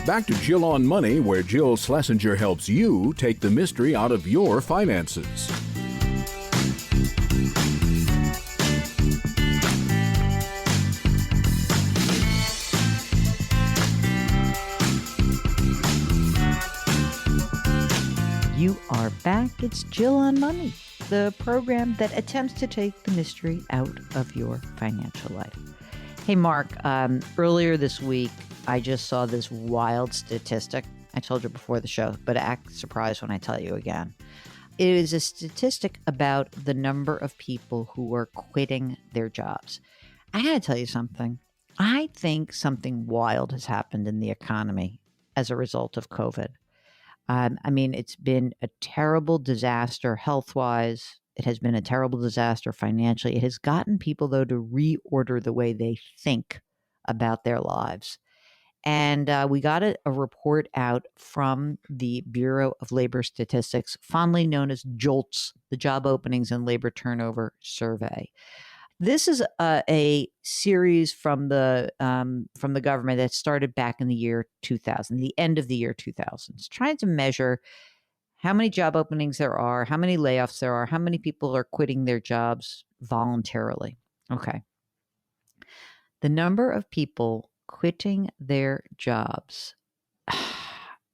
Back to Jill on Money, where Jill Schlesinger helps you take the mystery out of your finances. You are back. It's Jill on Money, the program that attempts to take the mystery out of your financial life. Hey, Mark, earlier this week, I just saw this wild statistic. I told you before the show, but act surprised when I tell you again. It is a statistic about the number of people who are quitting their jobs. I got to tell you something. I think something wild has happened in the economy as a result of COVID. I mean, it's been a terrible disaster health-wise. It has been a terrible disaster financially. It has gotten people, though, to reorder the way they think about their lives. And we got a report out from the Bureau of Labor Statistics, fondly known as JOLTS, the Job Openings and Labor Turnover Survey. This is a series from the government that started back in the year 2000, the end of the year 2000. It's trying to measure how many job openings there are, how many layoffs there are, how many people are quitting their jobs voluntarily. Okay. The number of people quitting their jobs,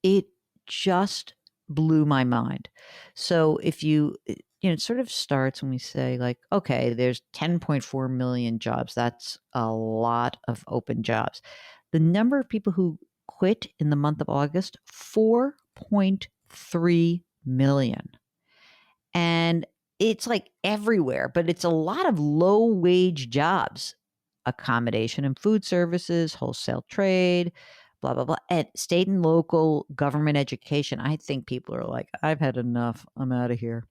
it just blew my mind. So if it sort of starts when we say like, okay, there's 10.4 million jobs. That's a lot of open jobs. The number of people who quit in the month of August, 4.3 million. And it's like everywhere, but it's a lot of low wage jobs. Accommodation and food services, wholesale trade, blah, blah, blah. At state and local government education, I think people are like, I've had enough. I'm out of here.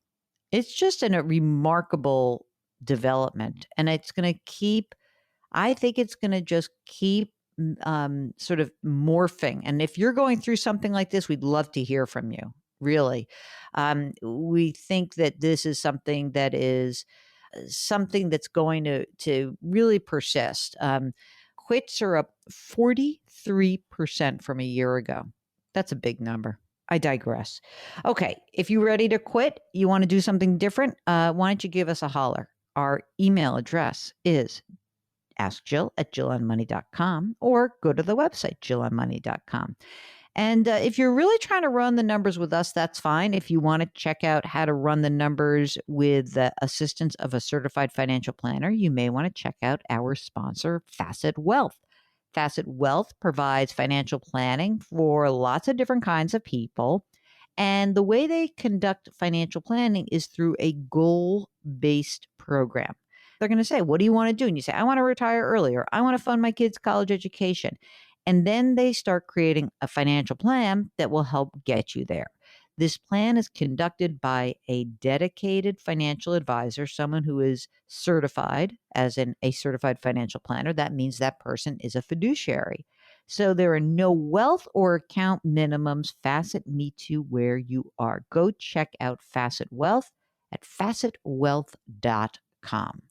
It's just a remarkable development. And it's going to I think it's going to just keep sort of morphing. And if you're going through something like this, we'd love to hear from you. Really. We think that this is something that's going to really persist. Quits are up 43% from a year ago. That's a big number. I digress. Okay, if you're ready to quit, you want to do something different, why don't you give us a holler? Our email address is askjill@jillonmoney.com or go to the website, jillonmoney.com. And if you're really trying to run the numbers with us, that's fine. If you want to check out how to run the numbers with the assistance of a certified financial planner, you may want to check out our sponsor, Facet Wealth. Facet Wealth provides financial planning for lots of different kinds of people. And the way they conduct financial planning is through a goal-based program. They're going to say, what do you want to do? And you say, I want to retire earlier. I want to fund my kids' college education. And then they start creating a financial plan that will help get you there. This plan is conducted by a dedicated financial advisor, someone who is certified as a certified financial planner. That means that person is a fiduciary. So there are no wealth or account minimums. Facet meets you where you are. Go check out Facet Wealth at facetwealth.com.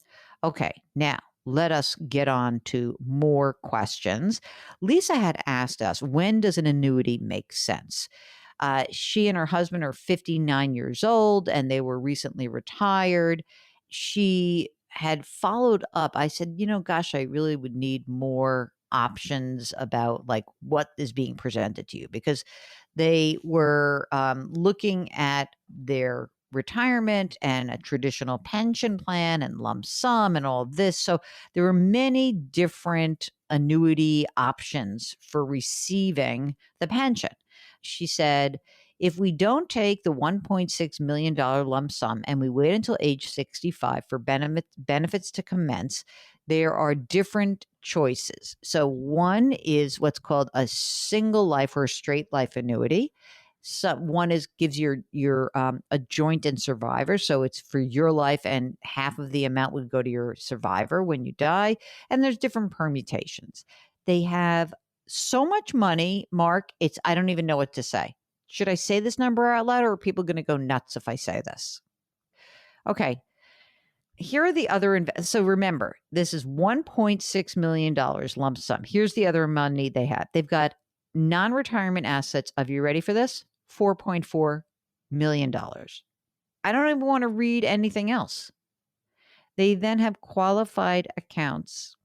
Okay, now let us get on to more questions. Lisa had asked us, when does an annuity make sense? She and her husband are 59 years old and they were recently retired. She had followed up. I said, gosh, I really would need more options about like what is being presented to you, because they were looking at their retirement and a traditional pension plan and lump sum and all of this. So there were many different annuity options for receiving the pension. She said, if we don't take the $1.6 million lump sum and we wait until age 65 for benefits to commence, there are different choices. So one is what's called a single life or a straight life annuity. So one gives your a joint and survivor. So it's for your life and half of the amount would go to your survivor when you die. And there's different permutations. They have so much money, Mark, I don't even know what to say. Should I say this number out loud, or are people going to go nuts if I say this? Okay. Here are the other so remember, this is $1.6 million lump sum. Here's the other money they have. They've got non-retirement assets of, you ready for this? $4.4 million. I don't even want to read anything else. They then have qualified accounts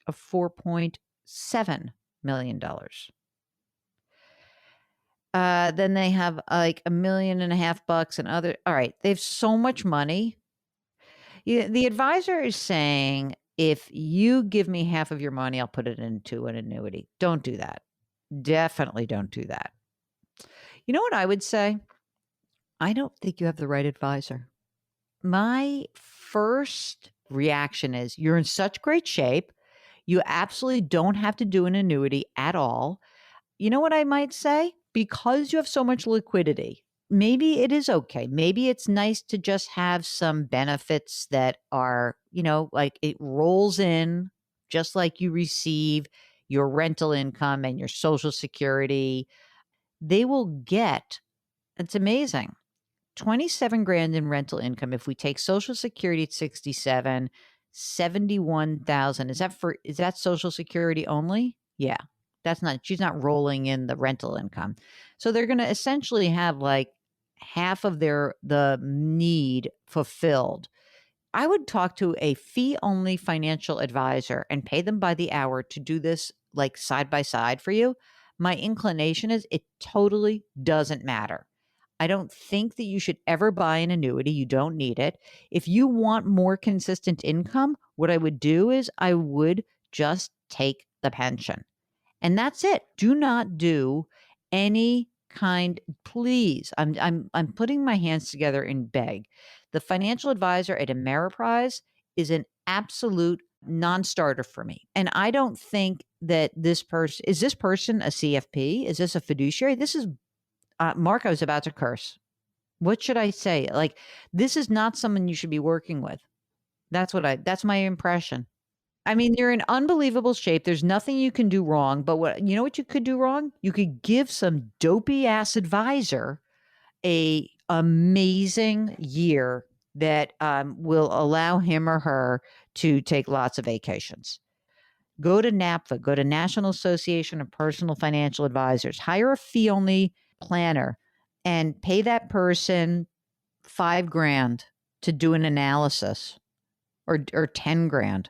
of $4.7 million. Then they have like $1.5 million and other. All right. They have so much money. The advisor is saying, if you give me half of your money, I'll put it into an annuity. Don't do that. Definitely don't do that. You know what I would say? I don't think you have the right advisor. My first reaction is, you're in such great shape. You absolutely don't have to do an annuity at all. You know what I might say? Because you have so much liquidity, maybe it is okay. Maybe it's nice to just have some benefits that are, like it rolls in just like you receive your rental income and your Social Security. They will get, it's amazing, 27 grand in rental income. If we take Social Security at 67, 71,000. Is that Social Security only? Yeah. She's not rolling in the rental income. So they're going to essentially have like half of the need fulfilled. I would talk to a fee only financial advisor and pay them by the hour to do this like side by side for you. My inclination is it totally doesn't matter. I don't think that you should ever buy an annuity. You don't need it. If you want more consistent income, what I would do is I would just take the pension. And that's it. Do not do any kind, please. I'm putting my hands together and beg. The financial advisor at Ameriprise is an absolute non-starter for me. And I don't think that this person a CFP? Is this a fiduciary? This is Mark, I was about to curse. What should I say? Like, this is not someone you should be working with. That's my impression. I mean, you're in unbelievable shape. There's nothing you can do wrong. But what you could do wrong? You could give some dopey ass advisor a amazing year that will allow him or her to take lots of vacations. Go to NAPFA, go to National Association of Personal Financial Advisors, hire a fee only planner and pay that person $5,000 to do an analysis, or 10 grand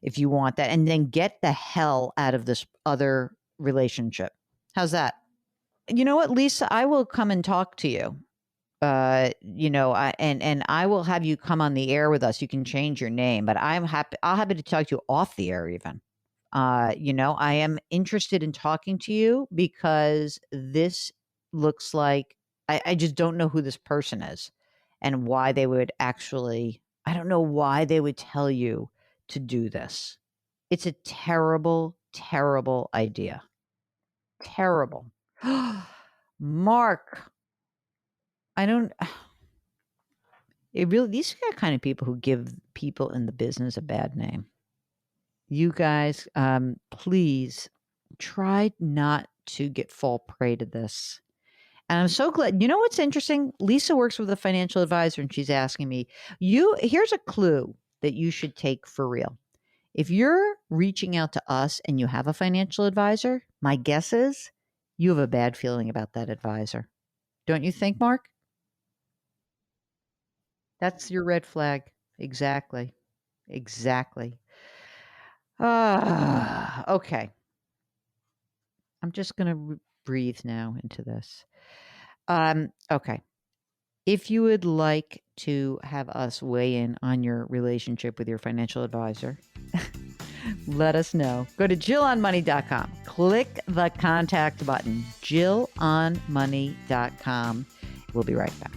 if you want that, and then get the hell out of this other relationship. How's that? You know what, Lisa, I will come and talk to you. And I will have you come on the air with us. You can change your name, but I'll happy to talk to you off the air even. I am interested in talking to you because this looks like I just don't know who this person is and why they would actually, I don't know why they would tell you to do this. It's a terrible, terrible idea. Terrible. Mark, these are the kind of people who give people in the business a bad name. You guys, please try not to fall prey to this. And I'm so glad. You know what's interesting? Lisa works with a financial advisor and she's asking me, here's a clue that you should take for real. If you're reaching out to us and you have a financial advisor, my guess is you have a bad feeling about that advisor. Don't you think, Mark? That's your red flag. Exactly. Exactly. Okay. I'm just going to breathe now into this. Okay. If you would like to have us weigh in on your relationship with your financial advisor, let us know. Go to JillOnMoney.com. Click the contact button, JillOnMoney.com. We'll be right back.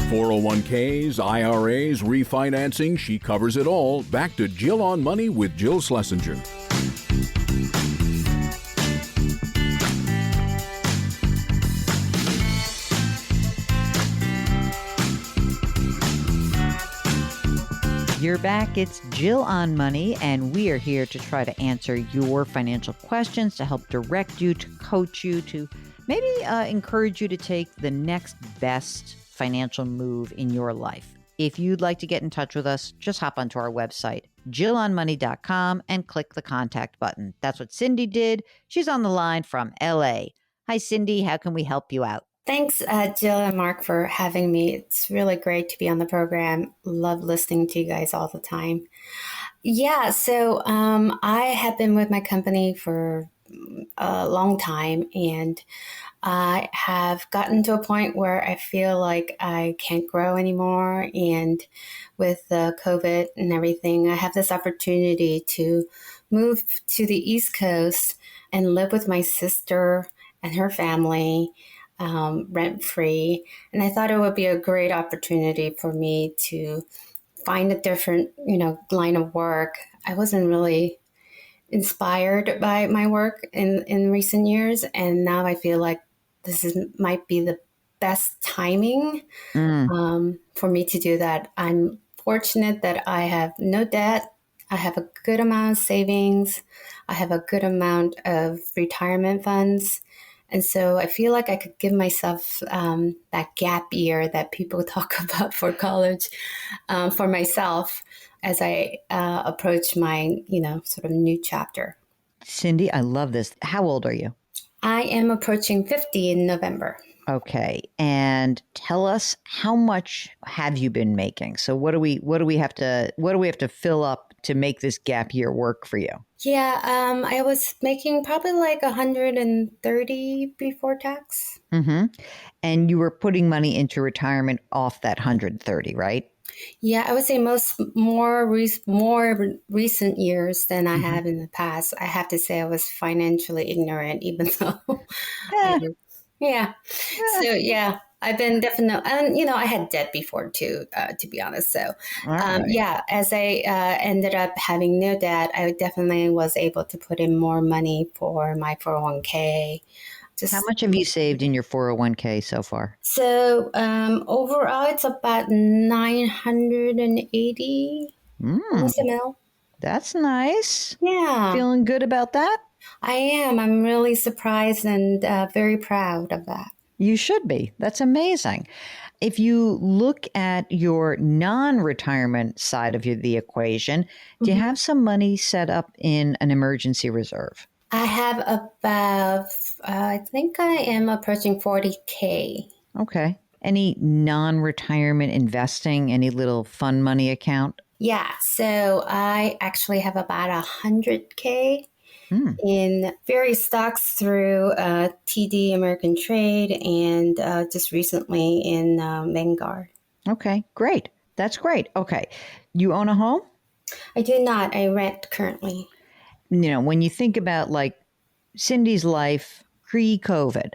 401ks, IRAs, refinancing, she covers it all. Back to Jill on Money with Jill Schlesinger. You're back. It's Jill on Money, and we are here to try to answer your financial questions, to help direct you, to coach you, to maybe encourage you to take the next best financial move in your life. If you'd like to get in touch with us, just hop onto our website, JillOnMoney.com, and click the contact button. That's what Cindy did. She's on the line from LA. Hi, Cindy. How can we help you out? Thanks, Jill and Mark, for having me. It's really great to be on the program. Love listening to you guys all the time. Yeah, so I have been with my company for a long time, and I have gotten to a point where I feel like I can't grow anymore. And with COVID and everything, I have this opportunity to move to the East Coast and live with my sister and her family, rent-free. And I thought it would be a great opportunity for me to find a different, line of work. I wasn't really inspired by my work in recent years. And now I feel like might be the best timing for me to do that. I'm fortunate that I have no debt. I have a good amount of savings. I have a good amount of retirement funds. And so I feel like I could give myself that gap year that people talk about for college for myself as I approach my, sort of new chapter. Cindy, I love this. How old are you? I am approaching 50 in November. Okay. And tell us, how much have you been making? So what do we have to fill up to make this gap year work for you? Yeah, I was making probably like 130 before tax. Mm-hmm. And you were putting money into retirement off that 130, right? Yeah, I would say more recent years than I have in the past. I have to say I was financially ignorant, even though, yeah. So yeah, I've been definitely, and I had debt before too, to be honest. So Right. yeah, as I ended up having no debt, I definitely was able to put in more money for my 401k. How much have you saved in your 401k so far? So overall, it's about 980, almost a mil. That's nice. Yeah. Feeling good about that? I am. I'm really surprised and very proud of that. You should be. That's amazing. If you look at your non-retirement side of the equation, do you have some money set up in an emergency reserve? I have about, I think I am approaching 40K. Okay. Any non-retirement investing, any little fun money account? Yeah. So I actually have about 100K in various stocks through TD American Trade and just recently in Vanguard. Okay, great. That's great. Okay. You own a home? I do not. I rent currently. When you think about like Cindy's life pre-COVID,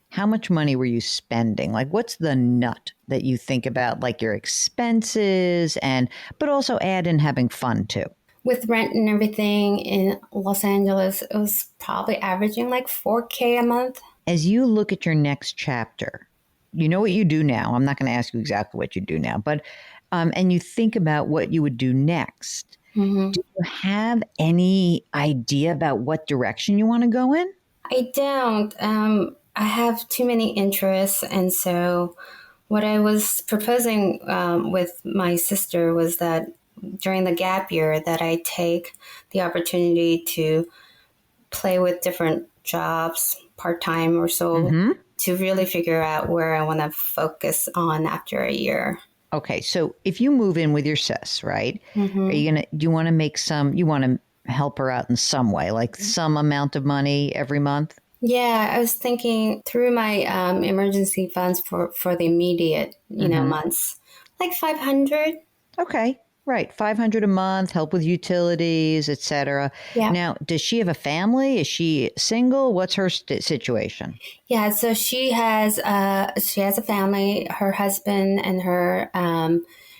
how much money were you spending? Like, what's the nut that you think about, like your expenses but also add in having fun too? With rent and everything in Los Angeles, it was probably averaging like $4K a month. As you look at your next chapter, you know what you do now. I'm not going to ask you exactly what you do now, but, and you think about what you would do next. Mm-hmm. Do you have any idea about what direction you want to go in? I don't. I have too many interests. And so what I was proposing with my sister was that during the gap year that I take the opportunity to play with different jobs, part-time or so, to really figure out where I want to focus on after a year. Okay, so if you move in with your sis, right? Are you do you want to you want to help her out in some way, like some amount of money every month? Yeah, I was thinking through my emergency funds for the immediate, months, like 500. Okay, right, 500 a month, help with utilities, etc. Yeah. Now, does she have a family? Is she single? What's her situation? Yeah, so she has a family. Her husband and her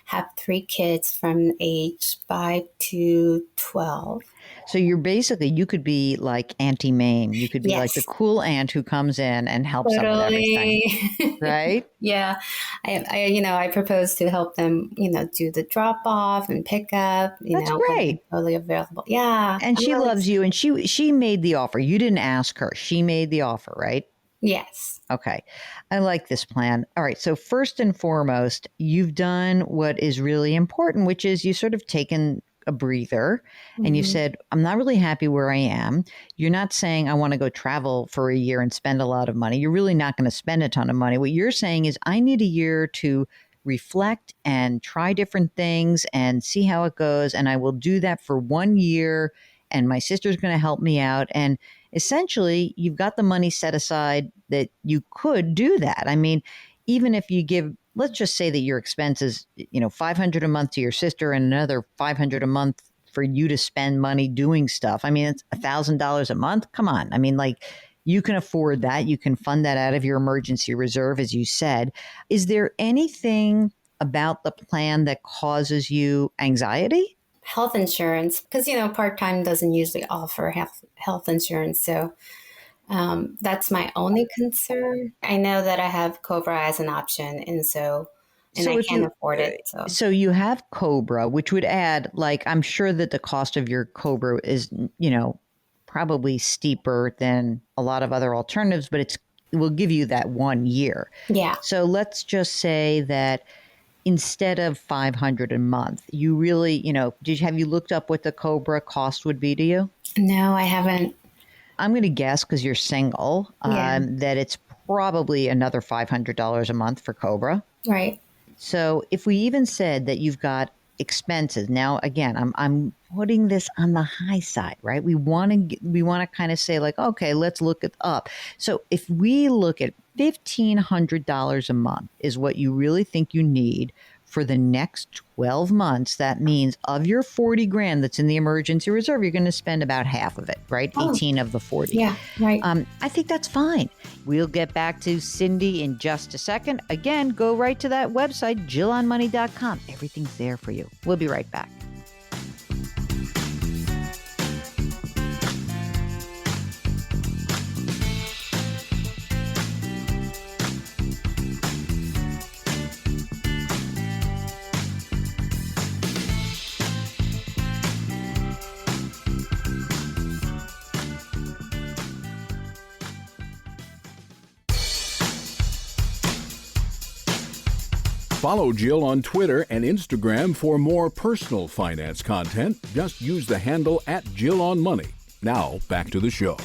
have 3 kids from age 5 to 12. So you could be like Auntie Mame. You could be like the cool aunt who comes in and helps them with everything, right? Yeah, I propose to help them, do the drop off and pick up. That's great. Totally available. Yeah, and she loves you, and she made the offer. You didn't ask her; she made the offer, right? Yes. Okay. I like this plan. All right. So first and foremost, you've done what is really important, which is you sort of taken a breather and you said, I'm not really happy where I am. You're not saying I want to go travel for a year and spend a lot of money. You're really not going to spend a ton of money. What you're saying is I need a year to reflect and try different things and see how it goes. And I will do that for 1 year. And my sister's going to help me out. And essentially, you've got the money set aside that you could do that. I mean, even if you give, let's just say that your expenses, $500 a month to your sister and another $500 a month for you to spend money doing stuff. I mean, it's $1,000 a month. Come on. I mean, like you can afford that. You can fund that out of your emergency reserve, as you said. Is there anything about the plan that causes you anxiety? Health insurance, because, part-time doesn't usually offer health insurance. So that's my only concern. I know that I have COBRA as an option, and I can't afford it. So you have COBRA, which would add, like, I'm sure that the cost of your COBRA is, probably steeper than a lot of other alternatives, but it will give you that 1 year. Yeah. So let's just say that instead of $500 a month, you really, have you looked up what the COBRA cost would be to you? No, I haven't. I'm going to guess, because you're single, that it's probably another $500 a month for COBRA. Right. So if we even said that you've got expenses, now again, I'm putting this on the high side, right? We want to kind of say like, okay, let's look it up. So if we look at $1,500 a month is what you really think you need for the next 12 months, that means of your 40 grand that's in the emergency reserve, you're going to spend about half of it, right? 18 of the 40. Yeah, right. I think that's fine. We'll get back to Cindy in just a second. Again, go right to that website, jillonmoney.com. Everything's there for you. We'll be right back. Follow Jill on Twitter and Instagram for more personal finance content. Just use the handle @JillOnMoney. Now, back to the show.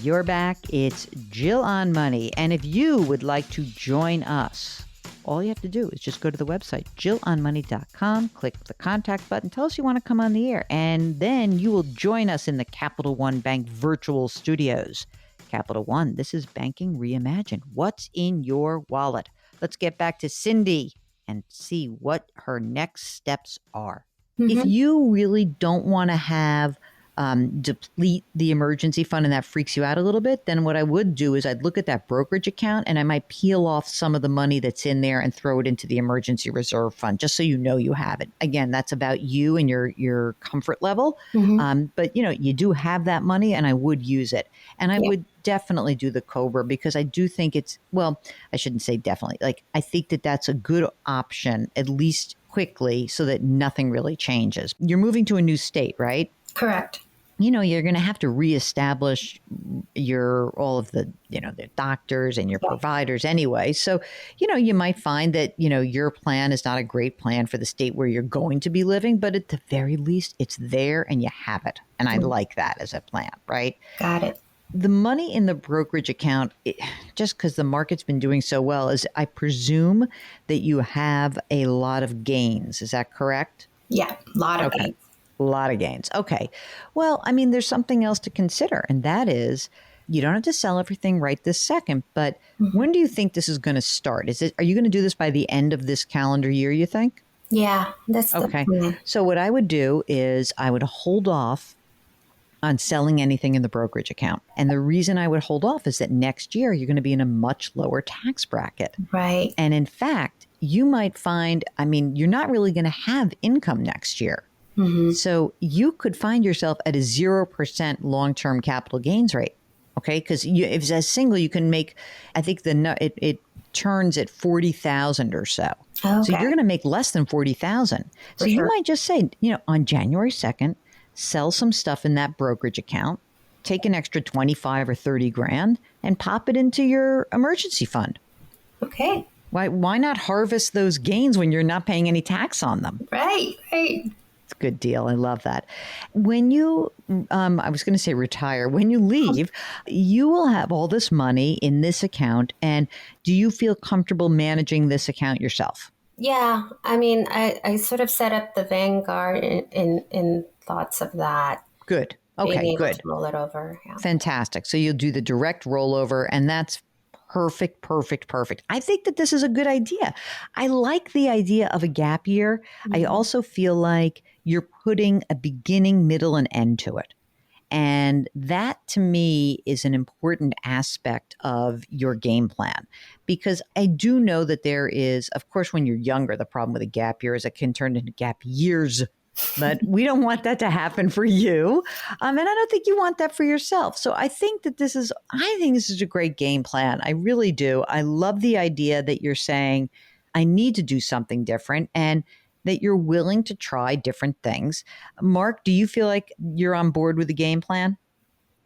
You're back. It's Jill on Money. And if you would like to join us all you have to do is just go to the website, jillonmoney.com, click the contact button, tell us you want to come on the air, and then you will join us in the Capital One Bank virtual studios. Capital One, this is banking reimagined. What's in your wallet? Let's get back to Cindy and see what her next steps are. If you really don't want to have deplete the emergency fund and that freaks you out a little bit, then what I would do is I'd look at that brokerage account and I might peel off some of the money that's in there and throw it into the emergency reserve fund, just so you know you have it. Again, that's about you and your comfort level. But you do have that money, and I would use it. And I would definitely do the COBRA, because I do think it's, well, I shouldn't say definitely. Like, I think that that's a good option, at least quickly, so that nothing really changes. You're moving to a new state, right? Correct. You're going to have to reestablish all of the doctors and your providers anyway. So, you might find that, your plan is not a great plan for the state where you're going to be living, but at the very least, it's there and you have it. And I like that as a plan, right? Got it. The money in the brokerage account, just because the market's been doing so well, is I presume that you have a lot of gains. Is that correct? Yeah, a lot of gains. A lot of gains. Okay. Well, I mean, there's something else to consider, and that is you don't have to sell everything right this second, but when do you think this is going to start? Are you going to do this by the end of this calendar year, you think? Yeah, that's okay. The plan. So what I would do is I would hold off on selling anything in the brokerage account. And the reason I would hold off is that next year you're going to be in a much lower tax bracket. Right. And in fact, you might find, you're not really going to have income next year. So you could find yourself at a 0% long-term capital gains rate. Okay. Because if it's a single, you can make, I think it turns at 40,000 or so. Okay. So you're going to make less than 40,000. So you might just say, on January 2nd, sell some stuff in that brokerage account, take an extra 25 or 30 grand and pop it into your emergency fund. Okay. Why not harvest those gains when you're not paying any tax on them? Right. It's a good deal. I love that. When you, I was going to say retire, when you leave, you will have all this money in this account. And do you feel comfortable managing this account yourself? Yeah. I sort of set up the Vanguard in thoughts of that. Good. Okay, good. To roll it over. Yeah. Fantastic. So you'll do the direct rollover, and that's perfect. I think that this is a good idea. I like the idea of a gap year. I also feel like you're putting a beginning, middle, and end to it. And that, to me, is an important aspect of your game plan, because I do know that there is, of course, when you're younger, the problem with a gap year is it can turn into gap years. But we don't want that to happen for you. And I don't think you want that for yourself. So I think this is a great game plan. I really do. I love the idea that you're saying, I need to do something different, and that you're willing to try different things. Mark, do you feel like you're on board with the game plan?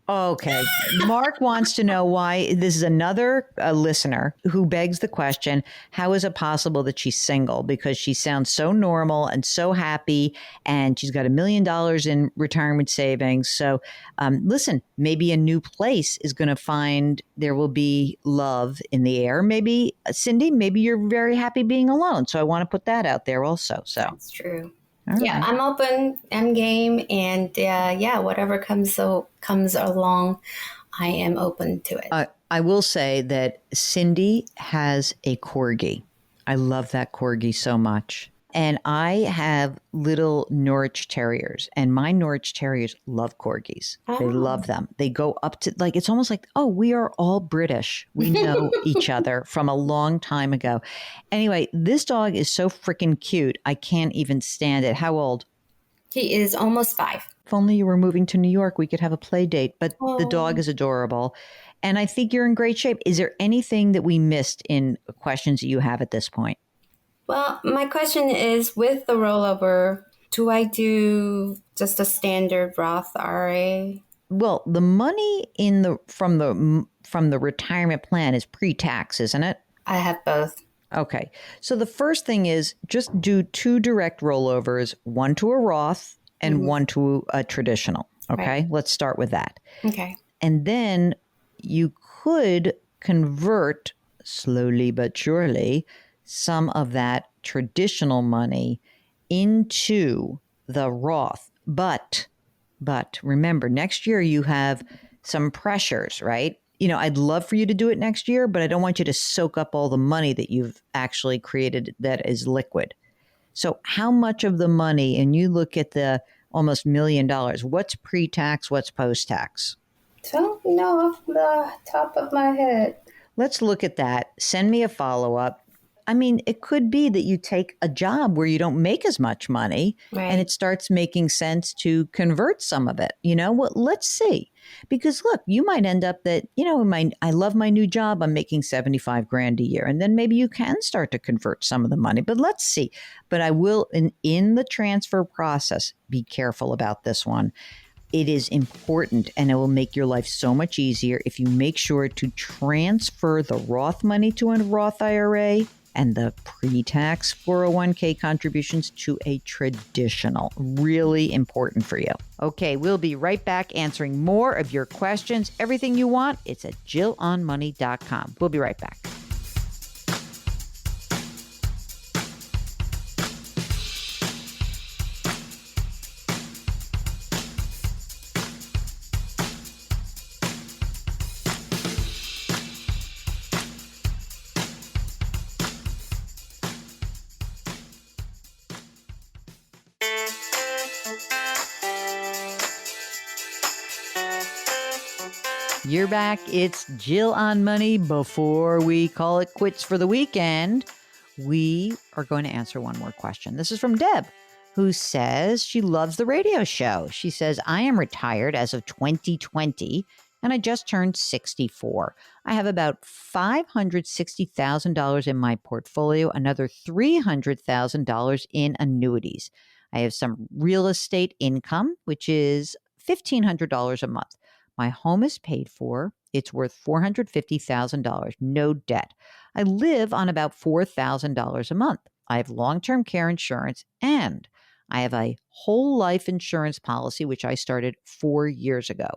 Okay. Mark wants to know why. This is another listener who begs the question, how is it possible that she's single? Because she sounds so normal and so happy, and she's got $1 million in retirement savings. So listen, maybe a new place is going to find there will be love in the air. Maybe, Cindy, maybe you're very happy being alone. So I want to put that out there also. So that's true. All yeah, right. I'm open. I'm game, and whatever comes along, I am open to it. I will say that Cindy has a corgi. I love that corgi so much. And I have little Norwich Terriers, and my Norwich Terriers love corgis. Oh. They love them. They go up to, it's almost like, oh, we are all British. We know each other from a long time ago. Anyway, this dog is so freaking cute. I can't even stand it. How old? He is almost 5. If only you were moving to New York, we could have a play date. But the dog is adorable. And I think you're in great shape. Is there anything that we missed in questions that you have at this point? Well, my question is, with the rollover, do I do just a standard Roth IRA? Well, the money from the retirement plan is pre-tax, isn't it? I have both. Okay. So the first thing is just do 2 direct rollovers, one to a Roth and one to a traditional. Okay. Right. Let's start with that. Okay. And then you could convert slowly but surely some of that traditional money into the Roth. But remember, next year you have some pressures, right? I'd love for you to do it next year, but I don't want you to soak up all the money that you've actually created that is liquid. So how much of the money, and you look at the almost $1 million, what's pre-tax, what's post-tax? Don't know off the top of my head. Let's look at that. Send me a follow-up. I mean, it could be that you take a job where you don't make as much money, Right. and it starts making sense to convert some of it. Well, let's see. Because look, you might end up that, I love my new job. I'm making 75 grand a year. And then maybe you can start to convert some of the money, but let's see. But I will, in the transfer process, be careful about this one. It is important, and it will make your life so much easier if you make sure to transfer the Roth money to a Roth IRA and the pre-tax 401k contributions to a traditional. Really important for you. Okay, we'll be right back answering more of your questions. Everything you want, it's at JillOnMoney.com. We'll be right back. You're back. It's Jill on Money. Before we call it quits for the weekend, we are going to answer one more question. This is from Deb, who says she loves the radio show. She says, I am retired as of 2020, and I just turned 64. I have about $560,000 in my portfolio, another $300,000 in annuities. I have some real estate income, which is $1,500 a month. My home is paid for. It's worth $450,000, no debt. I live on about $4,000 a month. I have long-term care insurance, and I have a whole life insurance policy, which I started 4 years ago.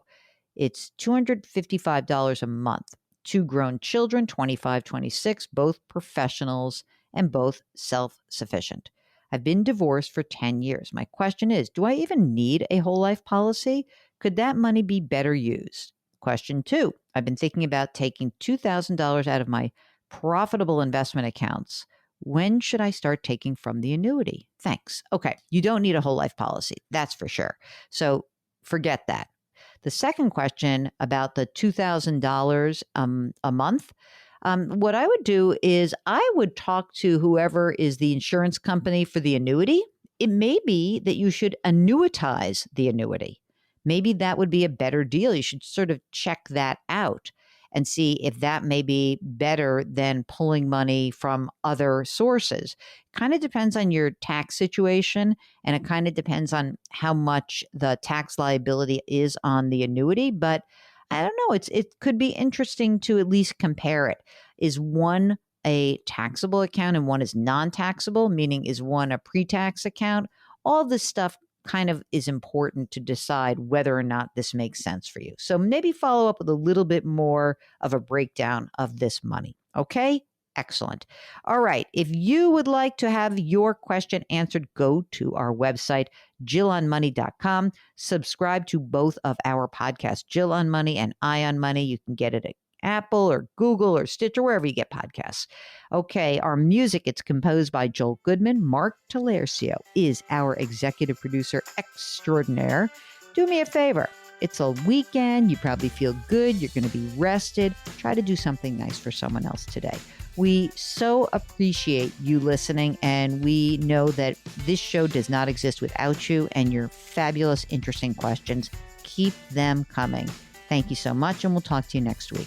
It's $255 a month. 2 grown children, 25, 26, both professionals and both self-sufficient. I've been divorced for 10 years. My question is, do I even need a whole life policy? Could that money be better used? Question 2, I've been thinking about taking $2,000 out of my profitable investment accounts. When should I start taking from the annuity? Thanks. Okay, you don't need a whole life policy. That's for sure. So forget that. The second question about the $2,000 a month, what I would do is I would talk to whoever is the insurance company for the annuity. It may be that you should annuitize the annuity. Maybe that would be a better deal. You should sort of check that out and see if that may be better than pulling money from other sources. Kind of depends on your tax situation, and it kind of depends on how much the tax liability is on the annuity. But I don't know. It could be interesting to at least compare it. Is one a taxable account and one is non-taxable, meaning is one a pre-tax account? All this stuff kind of is important to decide whether or not this makes sense for you. So maybe follow up with a little bit more of a breakdown of this money. Okay? Excellent. All right. If you would like to have your question answered, go to our website, JillOnMoney.com. Subscribe to both of our podcasts, Jill on Money and I on Money. You can get it at Apple or Google or Stitcher, wherever you get podcasts. Okay, our music, it's composed by Joel Goodman. Mark Talercio is our executive producer extraordinaire. Do me a favor. It's a weekend. You probably feel good. You're going to be rested. Try to do something nice for someone else today. We so appreciate you listening, and we know that this show does not exist without you and your fabulous, interesting questions. Keep them coming. Thank you so much, and we'll talk to you next week.